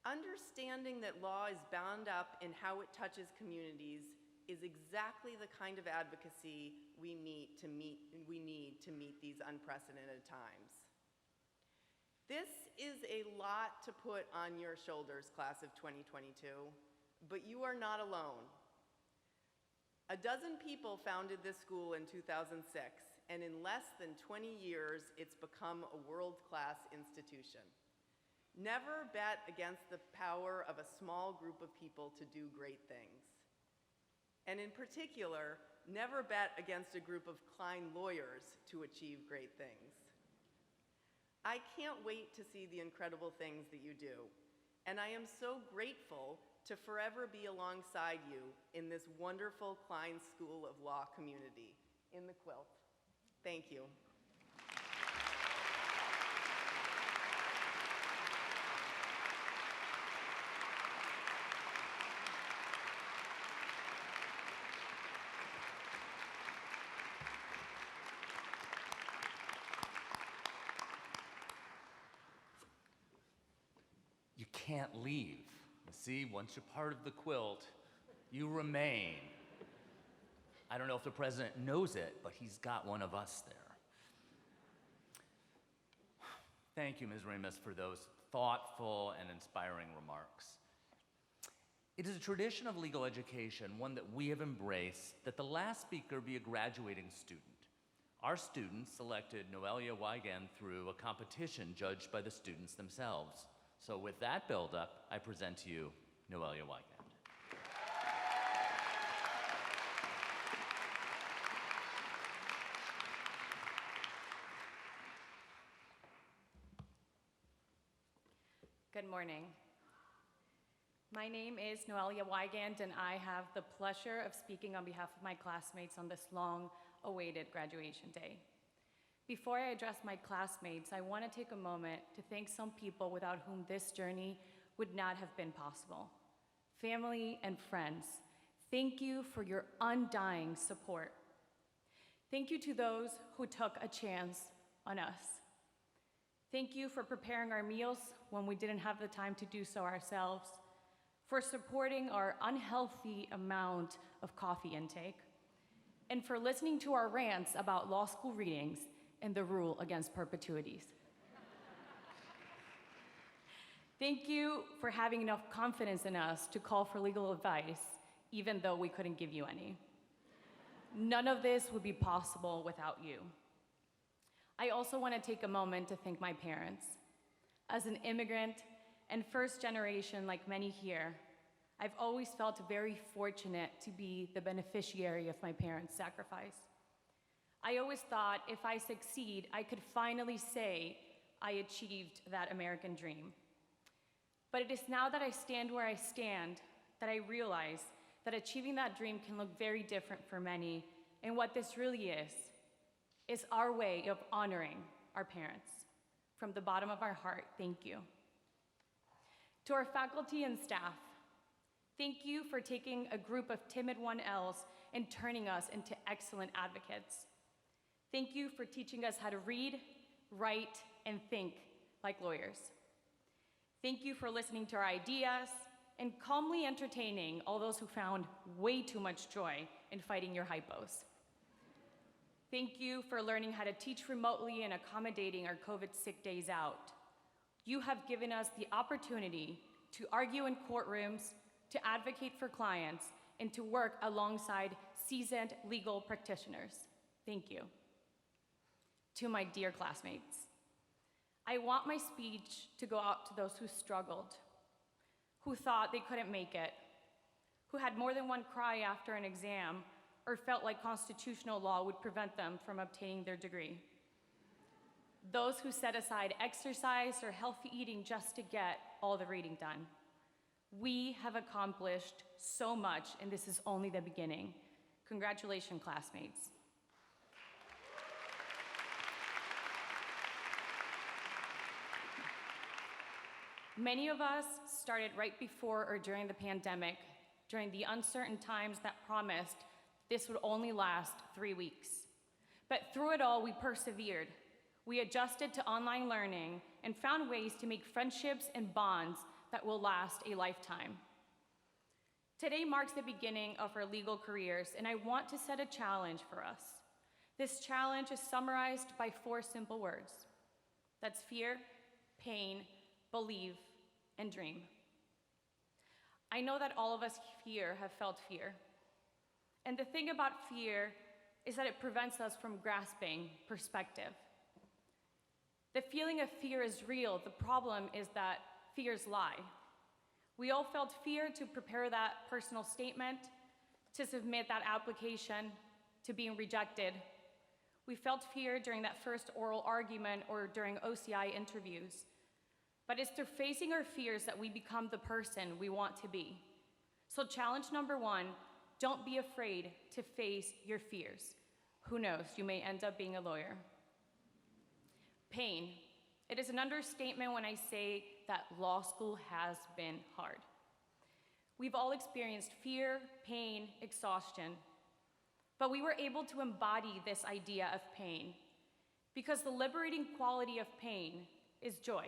Understanding that law is bound up in how it touches communities is exactly the kind of advocacy we need to meet these unprecedented times. This is a lot to put on your shoulders, class of 2022, but you are not alone. A dozen people founded this school in 2006, and in less than 20 years, it's become a world-class institution. Never bet against the power of a small group of people to do great things. And in particular, never bet against a group of Kline lawyers to achieve great things. I can't wait to see the incredible things that you do, and I am so grateful to forever be alongside you in this wonderful Kline School of Law community, in the quilt. Thank you. You can't leave. You see, once you're part of the quilt, you remain. I don't know if the president knows it, but he's got one of us there. Thank you, Ms. Remus, for those thoughtful and inspiring remarks. It is a tradition of legal education, one that we have embraced, that the last speaker be a graduating student. Our students selected Noelia Wigand through a competition judged by the students themselves. So with that buildup, I present to you Noelia Wigand. Good morning. My name is Noelia Wigand, and I have the pleasure of speaking on behalf of my classmates on this long-awaited graduation day. Before I address my classmates, I want to take a moment to thank some people without whom this journey would not have been possible. Family and friends, thank you for your undying support. Thank you to those who took a chance on us. Thank you for preparing our meals when we didn't have the time to do so ourselves, for supporting our unhealthy amount of coffee intake, and for listening to our rants about law school readings and the rule against perpetuities. Thank you for having enough confidence in us to call for legal advice, even though we couldn't give you any. None of this would be possible without you. I also want to take a moment to thank my parents. As an immigrant and first generation like many here, I've always felt very fortunate to be the beneficiary of my parents' sacrifice. I always thought if I succeed, I could finally say I achieved that American dream. But it is now that I stand where I stand that I realize that achieving that dream can look very different for many, and what this really is our way of honoring our parents. From the bottom of our heart, thank you. To our faculty and staff, thank you for taking a group of timid 1Ls and turning us into excellent advocates. Thank you for teaching us how to read, write, and think like lawyers. Thank you for listening to our ideas and calmly entertaining all those who found way too much joy in fighting your hypos. Thank you for learning how to teach remotely and accommodating our COVID sick days out. You have given us the opportunity to argue in courtrooms, to advocate for clients, and to work alongside seasoned legal practitioners. Thank you. To my dear classmates, I want my speech to go out to those who struggled, who thought they couldn't make it, who had more than one cry after an exam, or felt like constitutional law would prevent them from obtaining their degree. Those who set aside exercise or healthy eating just to get all the reading done. We have accomplished so much, and this is only the beginning. Congratulations, classmates. Many of us started right before or during the pandemic, during the uncertain times that promised this would only last 3 weeks. But through it all, we persevered, We adjusted to online learning and found ways to make friendships and bonds that will last a lifetime. Today marks the beginning of our legal careers, and I want to set a challenge for us. This challenge is summarized by 4 simple words. That's fear, pain, believe, and dream. I know that all of us here have felt fear. And the thing about fear is that it prevents us from grasping perspective. The feeling of fear is real. The problem is that fears lie. We all felt fear to prepare that personal statement, to submit that application, to being rejected. We felt fear during that first oral argument or during OCI interviews. But it's through facing our fears that we become the person we want to be. So challenge number 1, don't be afraid to face your fears. Who knows, you may end up being a lawyer. Pain. It is an understatement when I say that law school has been hard. We've all experienced fear, pain, exhaustion, but we were able to embody this idea of pain because the liberating quality of pain is joy.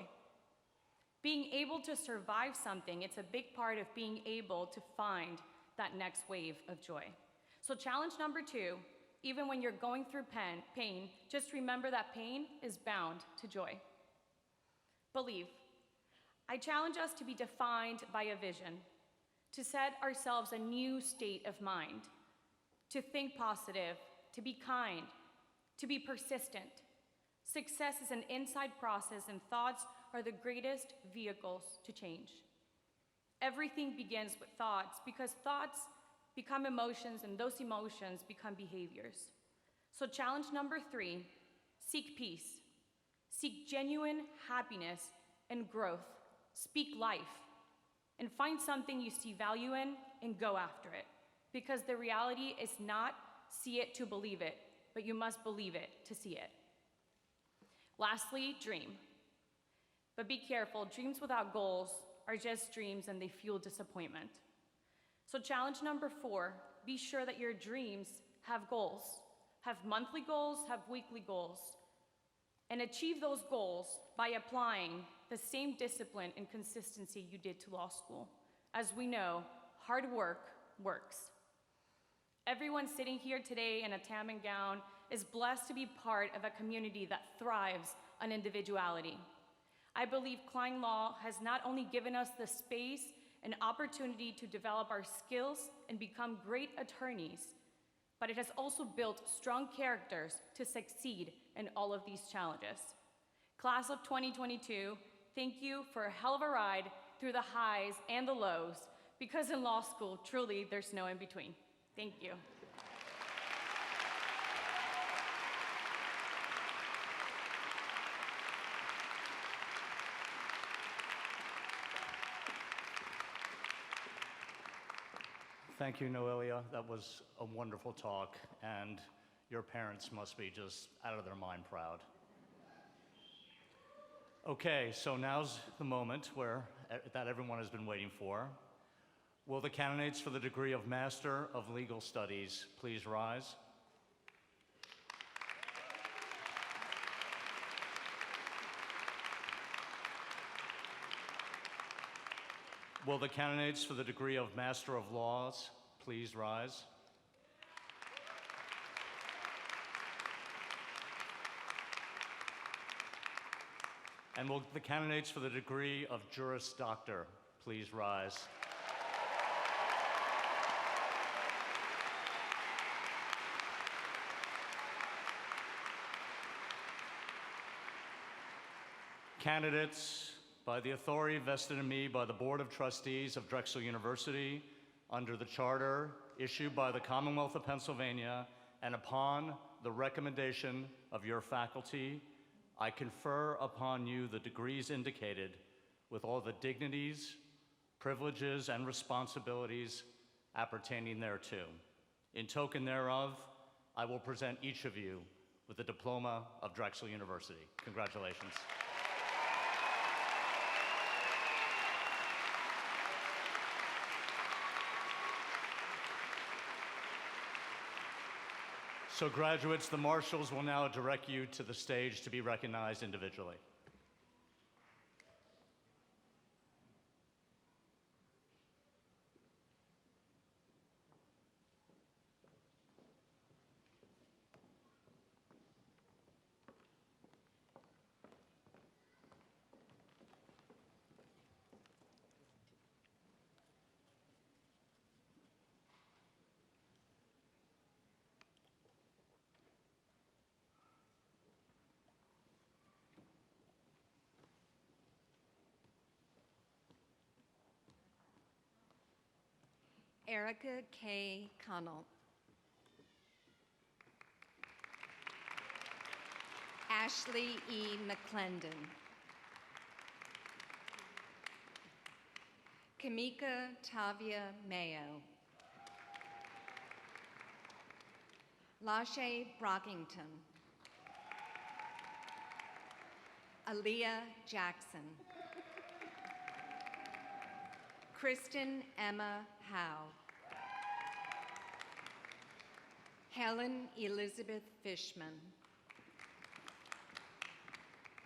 Being able to survive something, it's a big part of being able to find that next wave of joy. So challenge number 2, even when you're going through pain, just remember that pain is bound to joy. Believe. I challenge us to be defined by a vision, to set ourselves a new state of mind, to think positive, to be kind, to be persistent. Success is an inside process, and thoughts are the greatest vehicles to change. Everything begins with thoughts because thoughts become emotions and those emotions become behaviors. So challenge number 3, seek peace. Seek genuine happiness and growth. Speak life. And find something you see value in and go after it. Because the reality is not see it to believe it, but you must believe it to see it. Lastly, dream. But be careful, dreams without goals are just dreams and they fuel disappointment. So challenge number 4, be sure that your dreams have goals. Have monthly goals, have weekly goals. And achieve those goals by applying the same discipline and consistency you did to law school. As we know, hard work works. Everyone sitting here today in a tam and gown is blessed to be part of a community that thrives on individuality. I believe Kline Law has not only given us the space and opportunity to develop our skills and become great attorneys, but it has also built strong characters to succeed in all of these challenges. Class of 2022, thank you for a hell of a ride through the highs and the lows, because in law school, truly, there's no in between. Thank you. Thank you, Noelia. That was a wonderful talk, and your parents must be just out of their mind proud. Okay, so now's the moment that everyone has been waiting for. Will the candidates for the degree of Master of Legal Studies please rise? Will the candidates for the degree of Master of Laws please rise? And will the candidates for the degree of Juris Doctor please rise? Candidates, by the authority vested in me by the Board of Trustees of Drexel University, under the charter issued by the Commonwealth of Pennsylvania, and upon the recommendation of your faculty, I confer upon you the degrees indicated with all the dignities, privileges, and responsibilities appertaining thereto. In token thereof, I will present each of you with the diploma of Drexel University. Congratulations. So graduates, the marshals will now direct you to the stage to be recognized individually. Erica K. Connell. Ashley E. McClendon. Kamika Tavia Mayo. Lashe Brockington. Aaliyah Jackson. Kristen Emma Howe. Helen Elizabeth Fishman.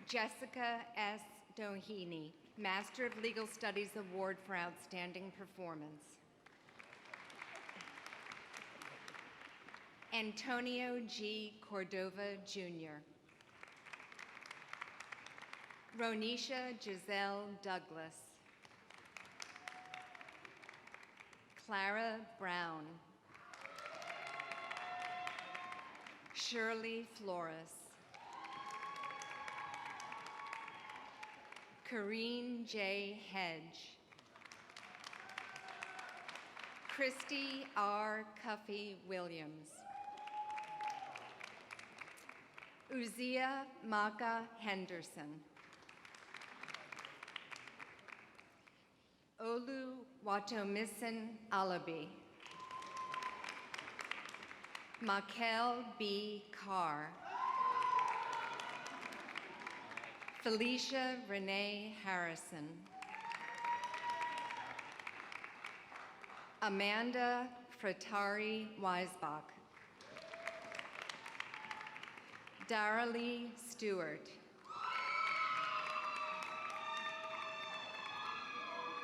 Jessica S. Doheny, Master of Legal Studies Award for Outstanding Performance. Antonio G. Cordova, Jr. Ronisha Giselle Douglas. Clara Brown. Shirley Flores. Corrine J. Hedge. Christy R. Cuffey Williams. Uzia Maka Henderson. Olu Watomisin Alabi. Makel B. Carr. Felicia Renee Harrison. Amanda Fratari Weisbach. Daralee Stewart.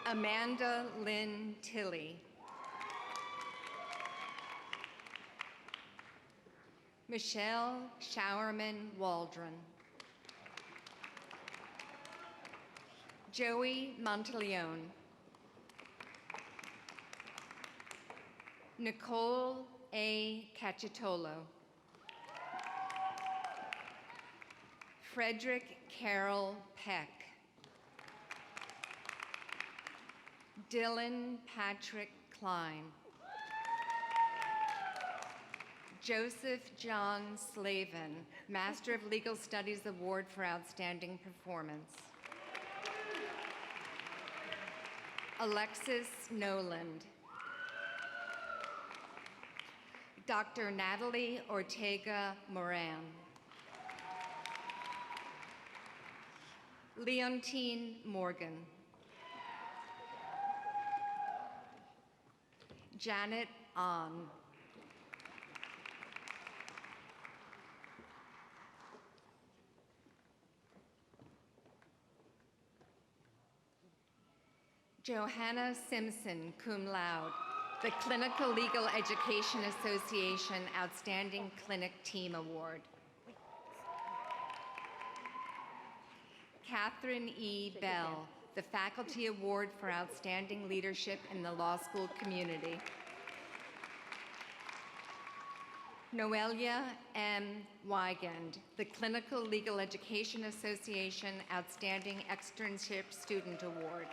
Amanda Lynn Tilley. Michelle Showerman Waldron. Joey Monteleone. Nicole A. Cacciatolo. Frederick Carroll Peck. Dylan Patrick Kline. Joseph John Slavin, Master of Legal Studies Award for Outstanding Performance. Alexis Noland. Dr. Natalie Ortega Moran. Leontine Morgan. Janet On. Johanna Simpson, cum laude, the Clinical Legal Education Association Outstanding Clinic Team Award. Catherine E. Bell, the Faculty Award for Outstanding Leadership in the Law School Community. Noelia M. Wigand, the Clinical Legal Education Association Outstanding Externship Student Award.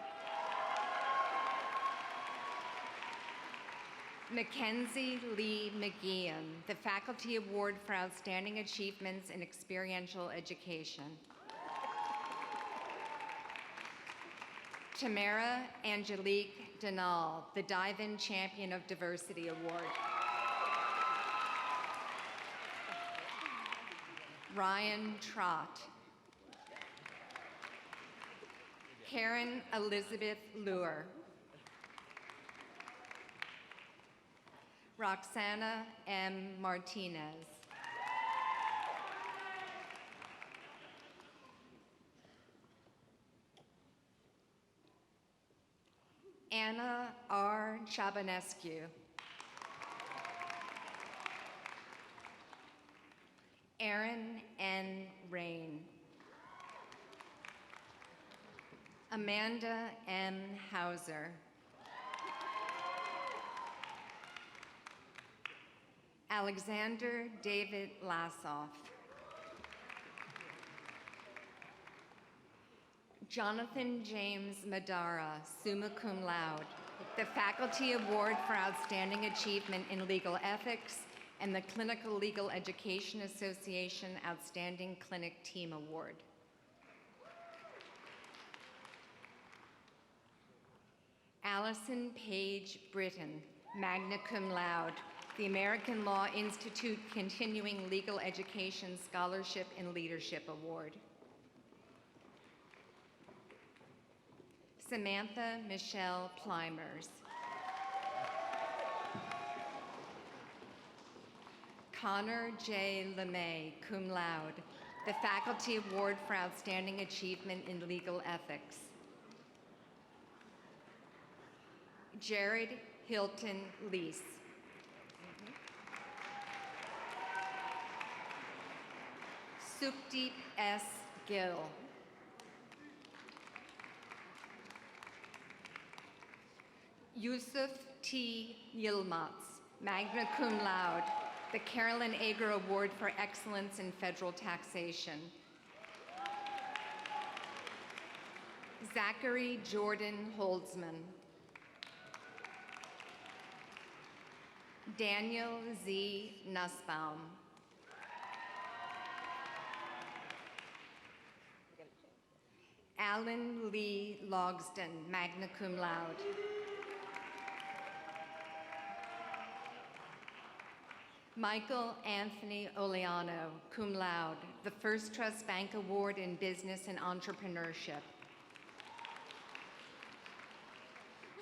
Mackenzie Lee McGeehan, the Faculty Award for Outstanding Achievements in Experiential Education. Tamara Angelique Denal, the Dive-In Champion of Diversity Award. Ryan Trott. Karen Elizabeth Luer. Roxana M. Martinez. Chabanescu. Aaron N. Rain. Amanda M. Hauser. Alexander David Lassoff. Jonathan James Madara, summa cum laude, the Faculty Award for Outstanding Achievement in Legal Ethics and the Clinical Legal Education Association Outstanding Clinic Team Award. Allison Page Britton, magna cum laude, the American Law Institute Continuing Legal Education Scholarship and Leadership Award. Samantha Michelle Plymers. Connor J. LeMay, cum laude, the Faculty Award for Outstanding Achievement in Legal Ethics. Jared Hilton Lease. Sukdeep S. Gill. Yusuf T. Yilmaz, magna cum laude, the Carolyn Ager Award for Excellence in Federal Taxation. Zachary Jordan Holtzman. Daniel Z. Nussbaum. Alan Lee Logsdon, magna cum laude. Michael Anthony Oleano, cum laude, the First Trust Bank Award in Business and Entrepreneurship.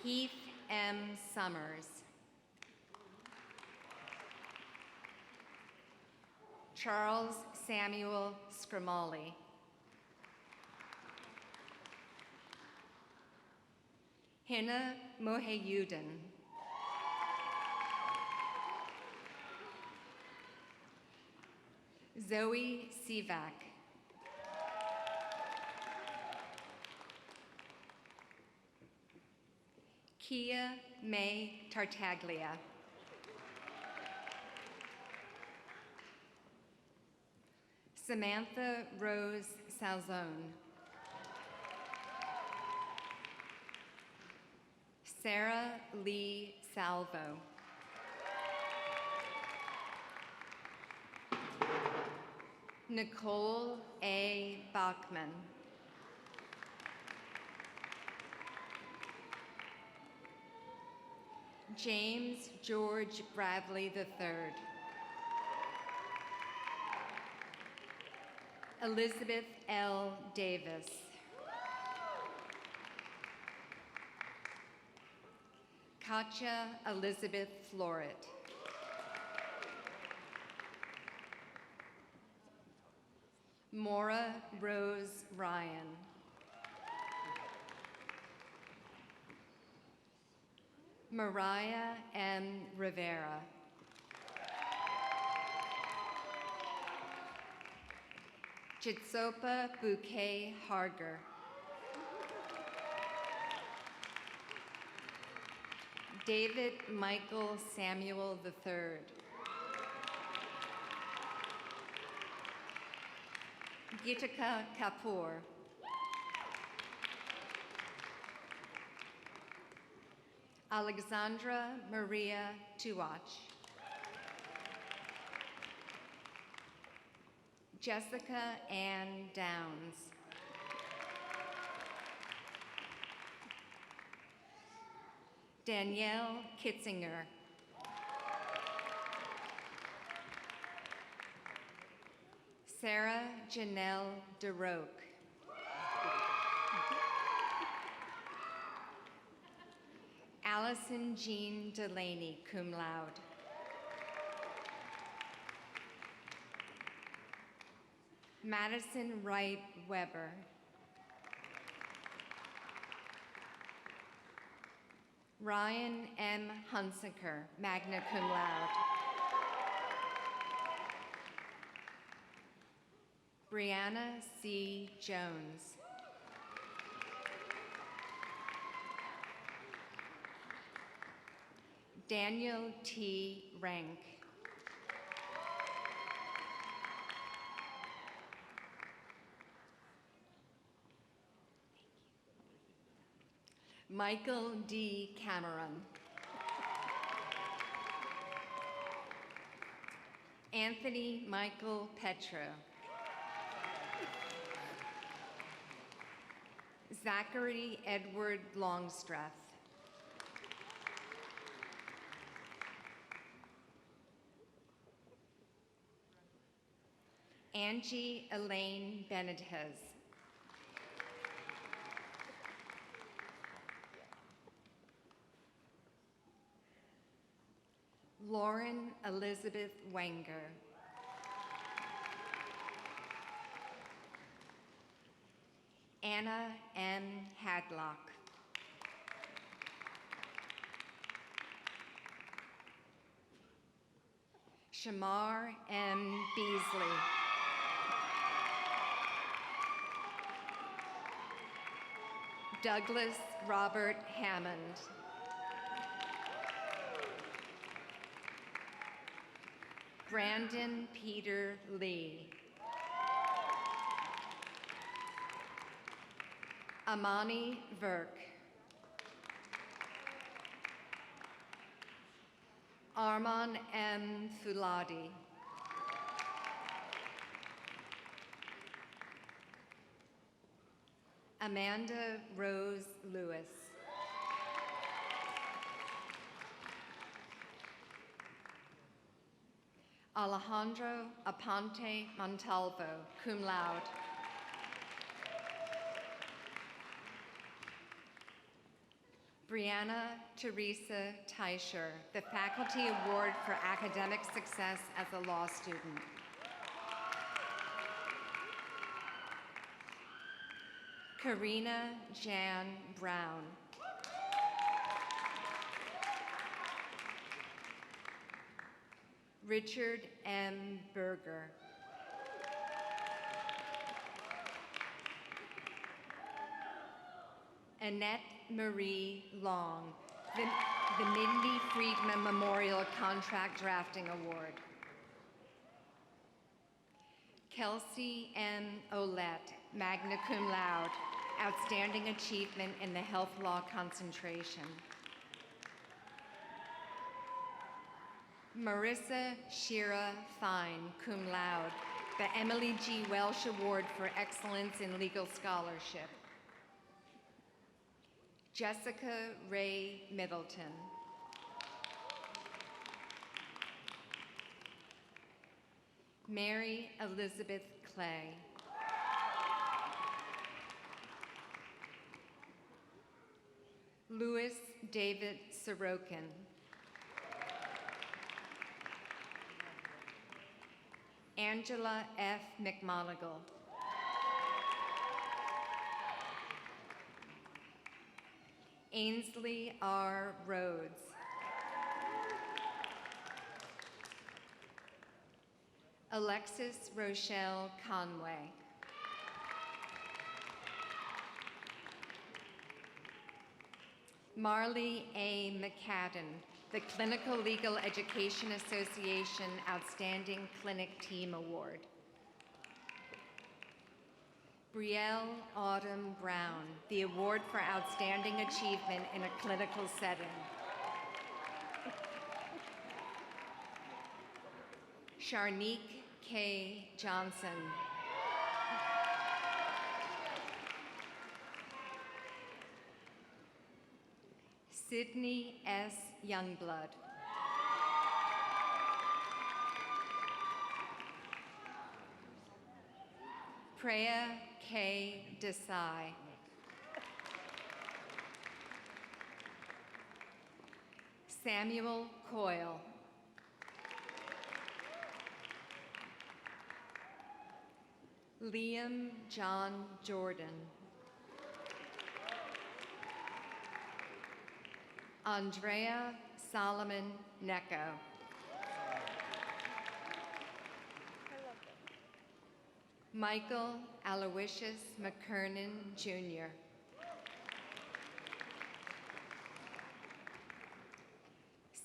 Heath M. Summers. Charles Samuel Scrimali. Hina Mohayuddin. Zoe Sivak. Kia May Tartaglia. Samantha Rose Salzone. Sarah Lee Salvo. Nicole A. Bachman. James George Bradley III. Elizabeth L. Davis. Katja Elizabeth Floret. Maura Rose Ryan. Mariah M. Rivera. Chitsopa Bouquet Harger. David Michael Samuel III. Gitika Kapoor. Alexandra Maria Tuach. Jessica Ann Downs. Danielle Kitzinger. Sarah Janelle DeRoque. Allison Jean Delaney, cum laude. Madison Wright Weber. Ryan M. Hunsaker, magna cum laude. Brianna C. Jones. Daniel T. Rank. Michael D. Cameron. Anthony Michael Petro. Zachary Edward Longstreth. Angie Elaine Benitez. Lauren Elizabeth Wenger. Anna M. Hadlock. Shamar M. Beasley. Douglas Robert Hammond. Brandon Peter Lee. Amani Verk. Arman M. Fuladi. Amanda Rose Lewis. Alejandro Aponte Montalvo, cum laude. Brianna Teresa Teicher, the Faculty Award for Academic Success as a Law Student. Karina Jan Brown. Richard M. Berger. Annette Marie Long, the Mindy Friedman Memorial Contract Drafting Award. Kelsey M. Olette, magna cum laude, outstanding achievement in the health law concentration. Marissa Shira Fine, cum laude, the Emily G. Welsh Award for Excellence in Legal Scholarship. Jessica Ray Middleton. Mary Elizabeth Clay. Louis David Sorokin. Angela F. McMonigal. Ainsley R. Rhodes. Alexis Rochelle Conway. Marley A. McCadden, the Clinical Legal Education Association Outstanding Clinic Team Award. Brielle Autumn Brown, the Award for Outstanding Achievement in a Clinical Setting. Sharnique K. Johnson. Sydney S. Youngblood. Preya K. Desai. Samuel Coyle. Liam John Jordan. Andrea Solomon Necco. Michael Aloysius McKernan, Jr.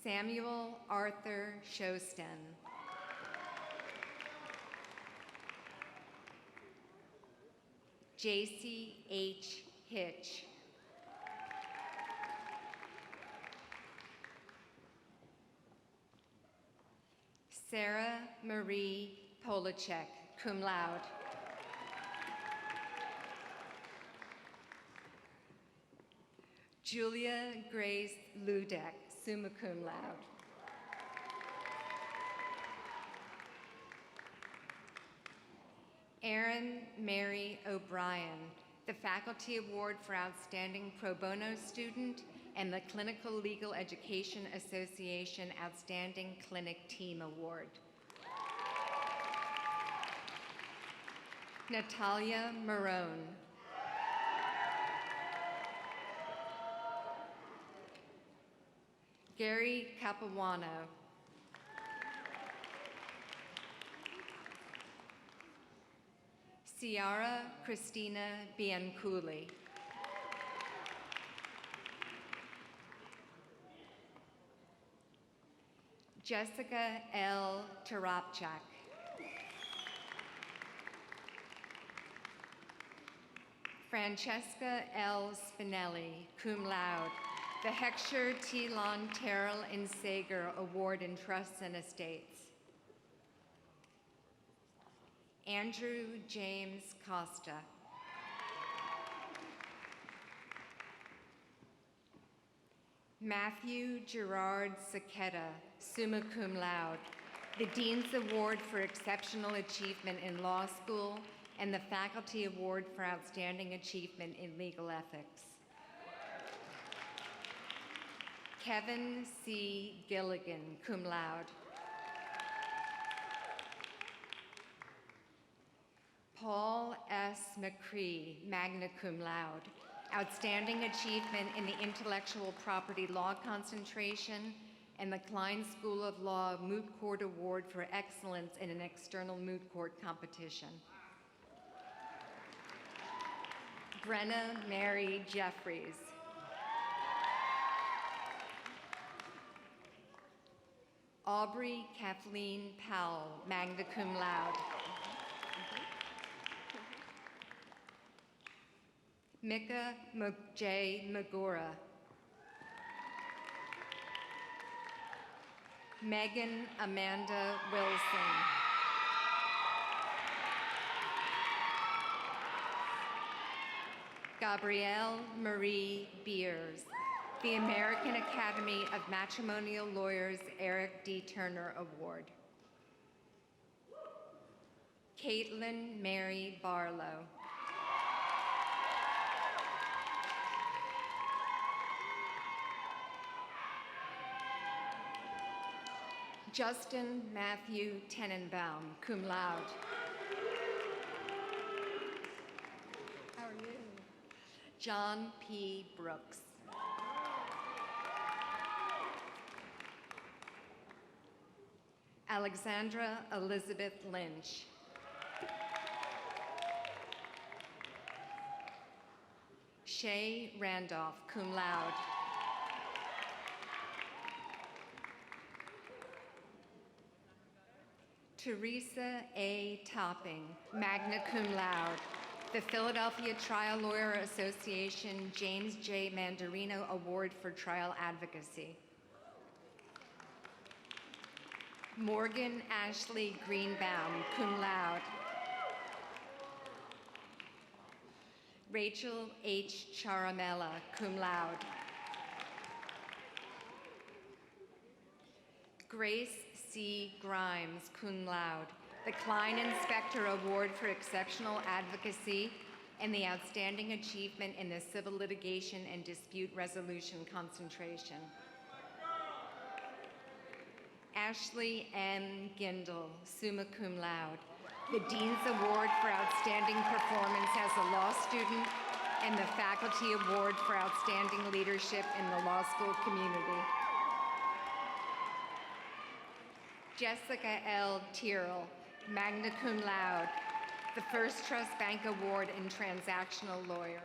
Samuel Arthur Shosten. J.C. H. Hitch. Sarah Marie Polacek, cum laude. Julia Grace Ludek, summa cum laude. Erin Mary O'Brien, the Faculty Award for Outstanding Pro Bono Student and the Clinical Legal Education Association Outstanding Clinic Team Award. Natalia Marone. Gary Capuano. Ciara Christina Bianculi. Jessica L. Tarapchak. Francesca L. Spinelli, cum laude, the Heckscher, Telon, Terrell, and Sager Award in Trusts and Estates. Andrew James Costa. Matthew Gerard Saketa, summa cum laude, the Dean's Award for Exceptional Achievement in Law School and the Faculty Award for Outstanding Achievement in Legal Ethics. Kevin C. Gilligan, cum laude. Paul S. McCree, magna cum laude, outstanding achievement in the intellectual property law concentration and the Kline School of Law Moot Court Award for excellence in an external moot court competition. Brenna Mary Jeffries. Aubrey Kathleen Powell, magna cum laude. Mika J. Magura. Megan Amanda Wilson. Gabrielle Marie Beers, the American Academy of Matrimonial Lawyers Eric D. Turner Award. Caitlin Mary Barlow. Justin Matthew Tenenbaum, cum laude. How are you? John P. Brooks. Alexandra Elizabeth Lynch. Shay Randolph, cum laude. Teresa A. Topping, magna cum laude, the Philadelphia Trial Lawyer Association James J. Mandarino Award for Trial Advocacy. Morgan Ashley Greenbaum, cum laude. Rachel H. Charamella, cum laude. Grace C. Grimes, cum laude, the Kline Inspector Award for Exceptional Advocacy and the Outstanding Achievement in the Civil Litigation and Dispute Resolution concentration. Ashley N. Gindel, summa cum laude, the Dean's Award for Outstanding Performance as a Law Student and the Faculty Award for Outstanding Leadership in the Law School Community. Jessica L. Tyrrell, magna cum laude, the First Trust Bank Award in Transactional Lawyering.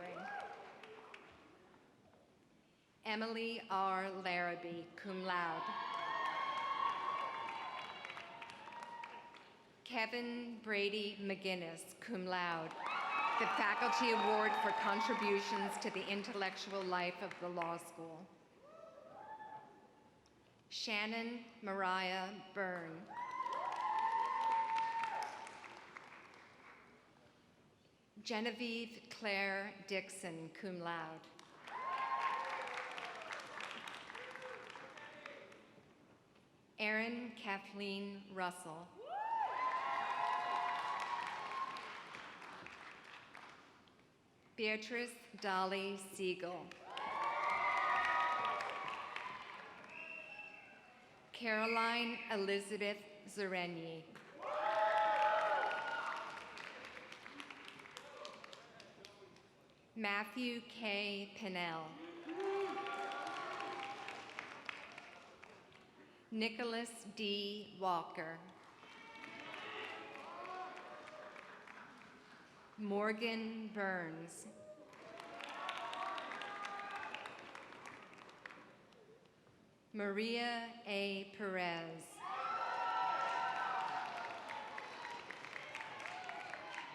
Emily R. Larrabee, cum laude. Kevin Brady McGinnis, cum laude, the Faculty Award for Contributions to the Intellectual Life of the Law School. Shannon Mariah Byrne. Genevieve Claire Dixon, cum laude. Erin Kathleen Russell. Beatrice Dolly Siegel. Caroline Elizabeth Zareni. Matthew K. Pinnell. Nicholas D. Walker. Morgan Burns. Maria A. Perez.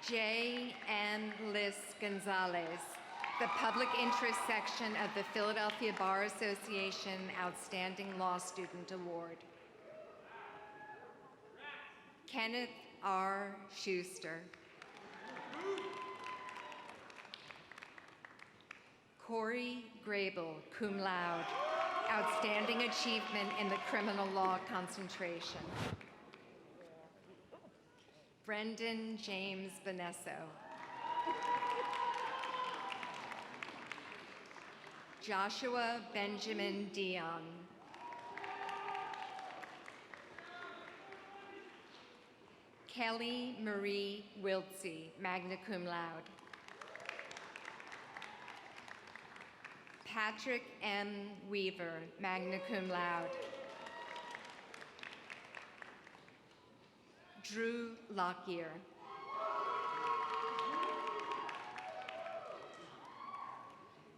J. M. Liz Gonzalez, the Public Interest section of the Philadelphia Bar Association Outstanding Law Student Award. Kenneth R. Schuster. Corey Grable, cum laude, outstanding achievement in the criminal law concentration. Brendan James Benesso. Joshua Benjamin Dion. Kelly Marie Wiltsey, magna cum laude. Patrick M. Weaver, magna cum laude. Drew Lockyer.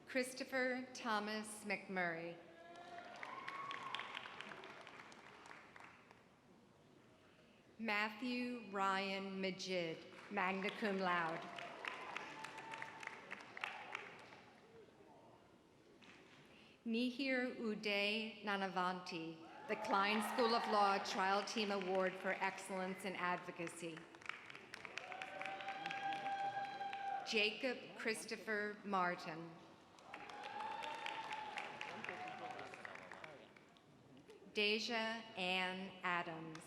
Christopher Thomas McMurray. Matthew Ryan Majid, magna cum laude. Mihir Uday Nanavanti, the Kline School of Law Trial Team Award for Excellence in Advocacy. Jacob Christopher Martin. Deja Ann Adams.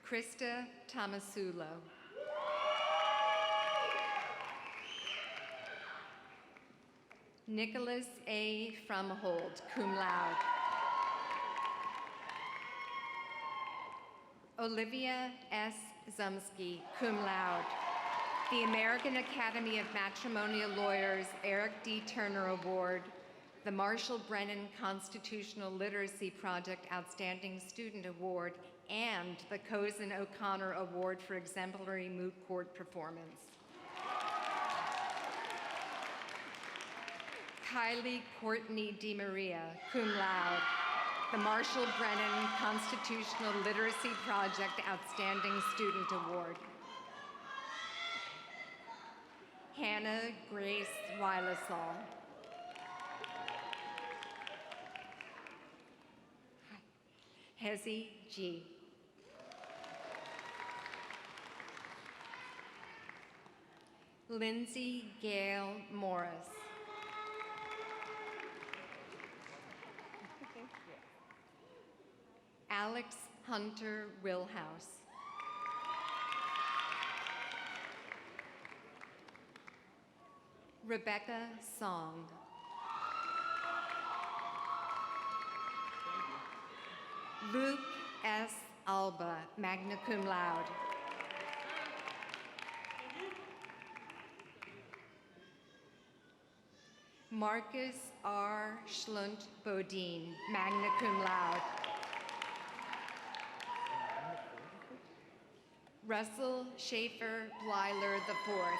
Krista Tomasulo. Nicholas A. Fromhold, cum laude. Olivia S. Zumsky, cum laude. The American Academy of Matrimonial Lawyers Eric D. Turner Award, the Marshall Brennan Constitutional Literacy Project Outstanding Student Award, and the Cozen O'Connor Award for Exemplary Moot Court Performance. Kylie Courtney DeMaria, cum laude, the Marshall Brennan Constitutional Literacy Project Outstanding Student Award. Hannah Grace Weilisall. Hezi G. Lindsay Gail Morris. Alex Hunter Wilhouse. Rebecca Song. Luke S. Alba, magna cum laude. Marcus R. Schlunt Bodine, magna cum laude. Russell Schaefer Blyler IV.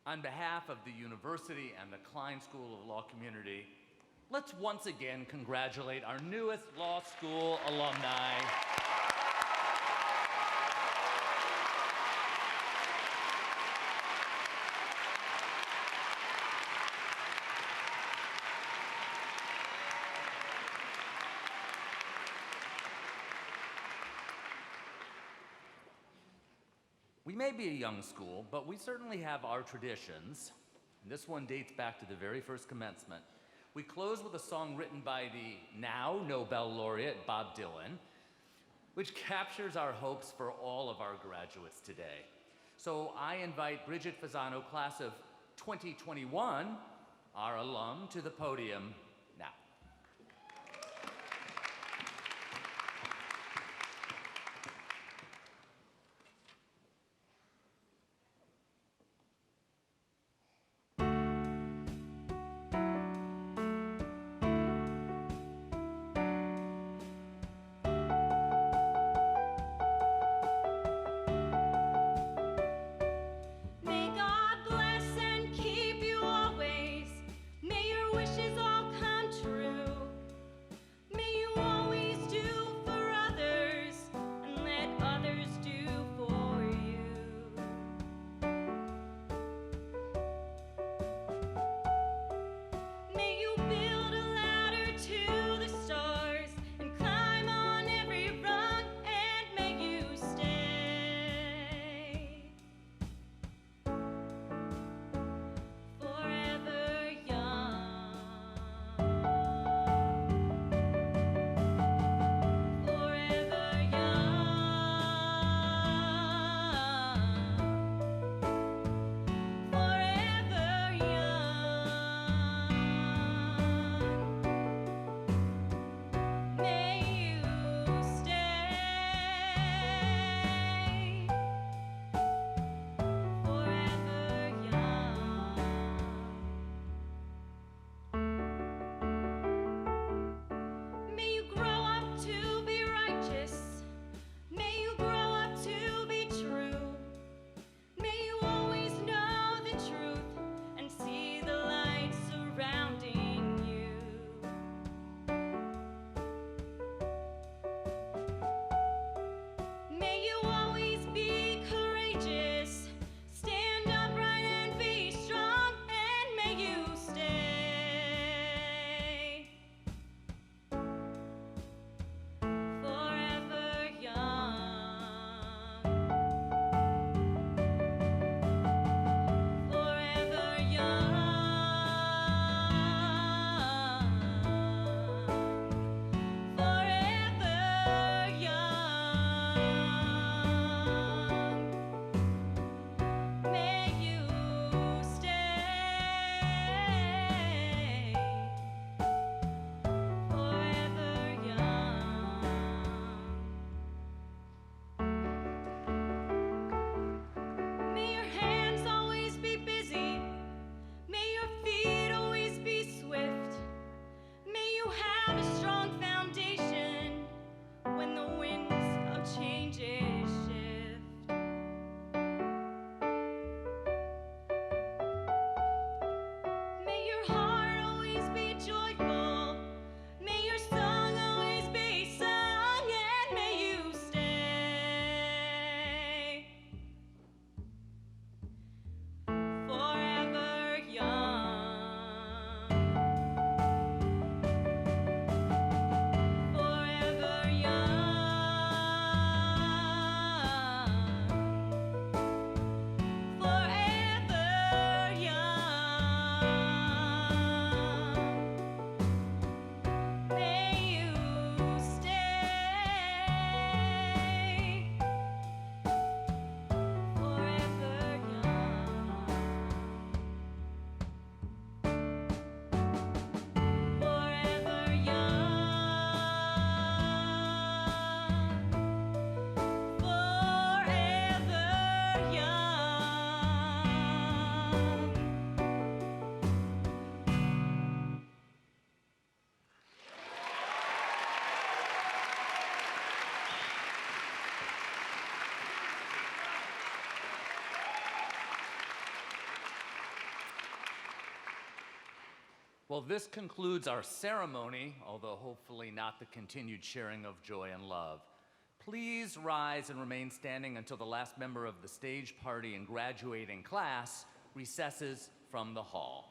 On behalf of the university and the Kline School of Law community, let's once again congratulate our newest law school alumni. We may be a young school, but we certainly have our traditions. And this one dates back to the very first commencement. We close with a song written by the now Nobel laureate Bob Dylan, which captures our hopes for all of our graduates today. So I invite Bridget Fasano, class of 2021, our alum, to the podium now. May God bless and keep you always. May your wishes all come Well, this concludes our ceremony, although hopefully not the continued sharing of joy and love. Please rise and remain standing until the last member of the stage party and graduating class recesses from the hall.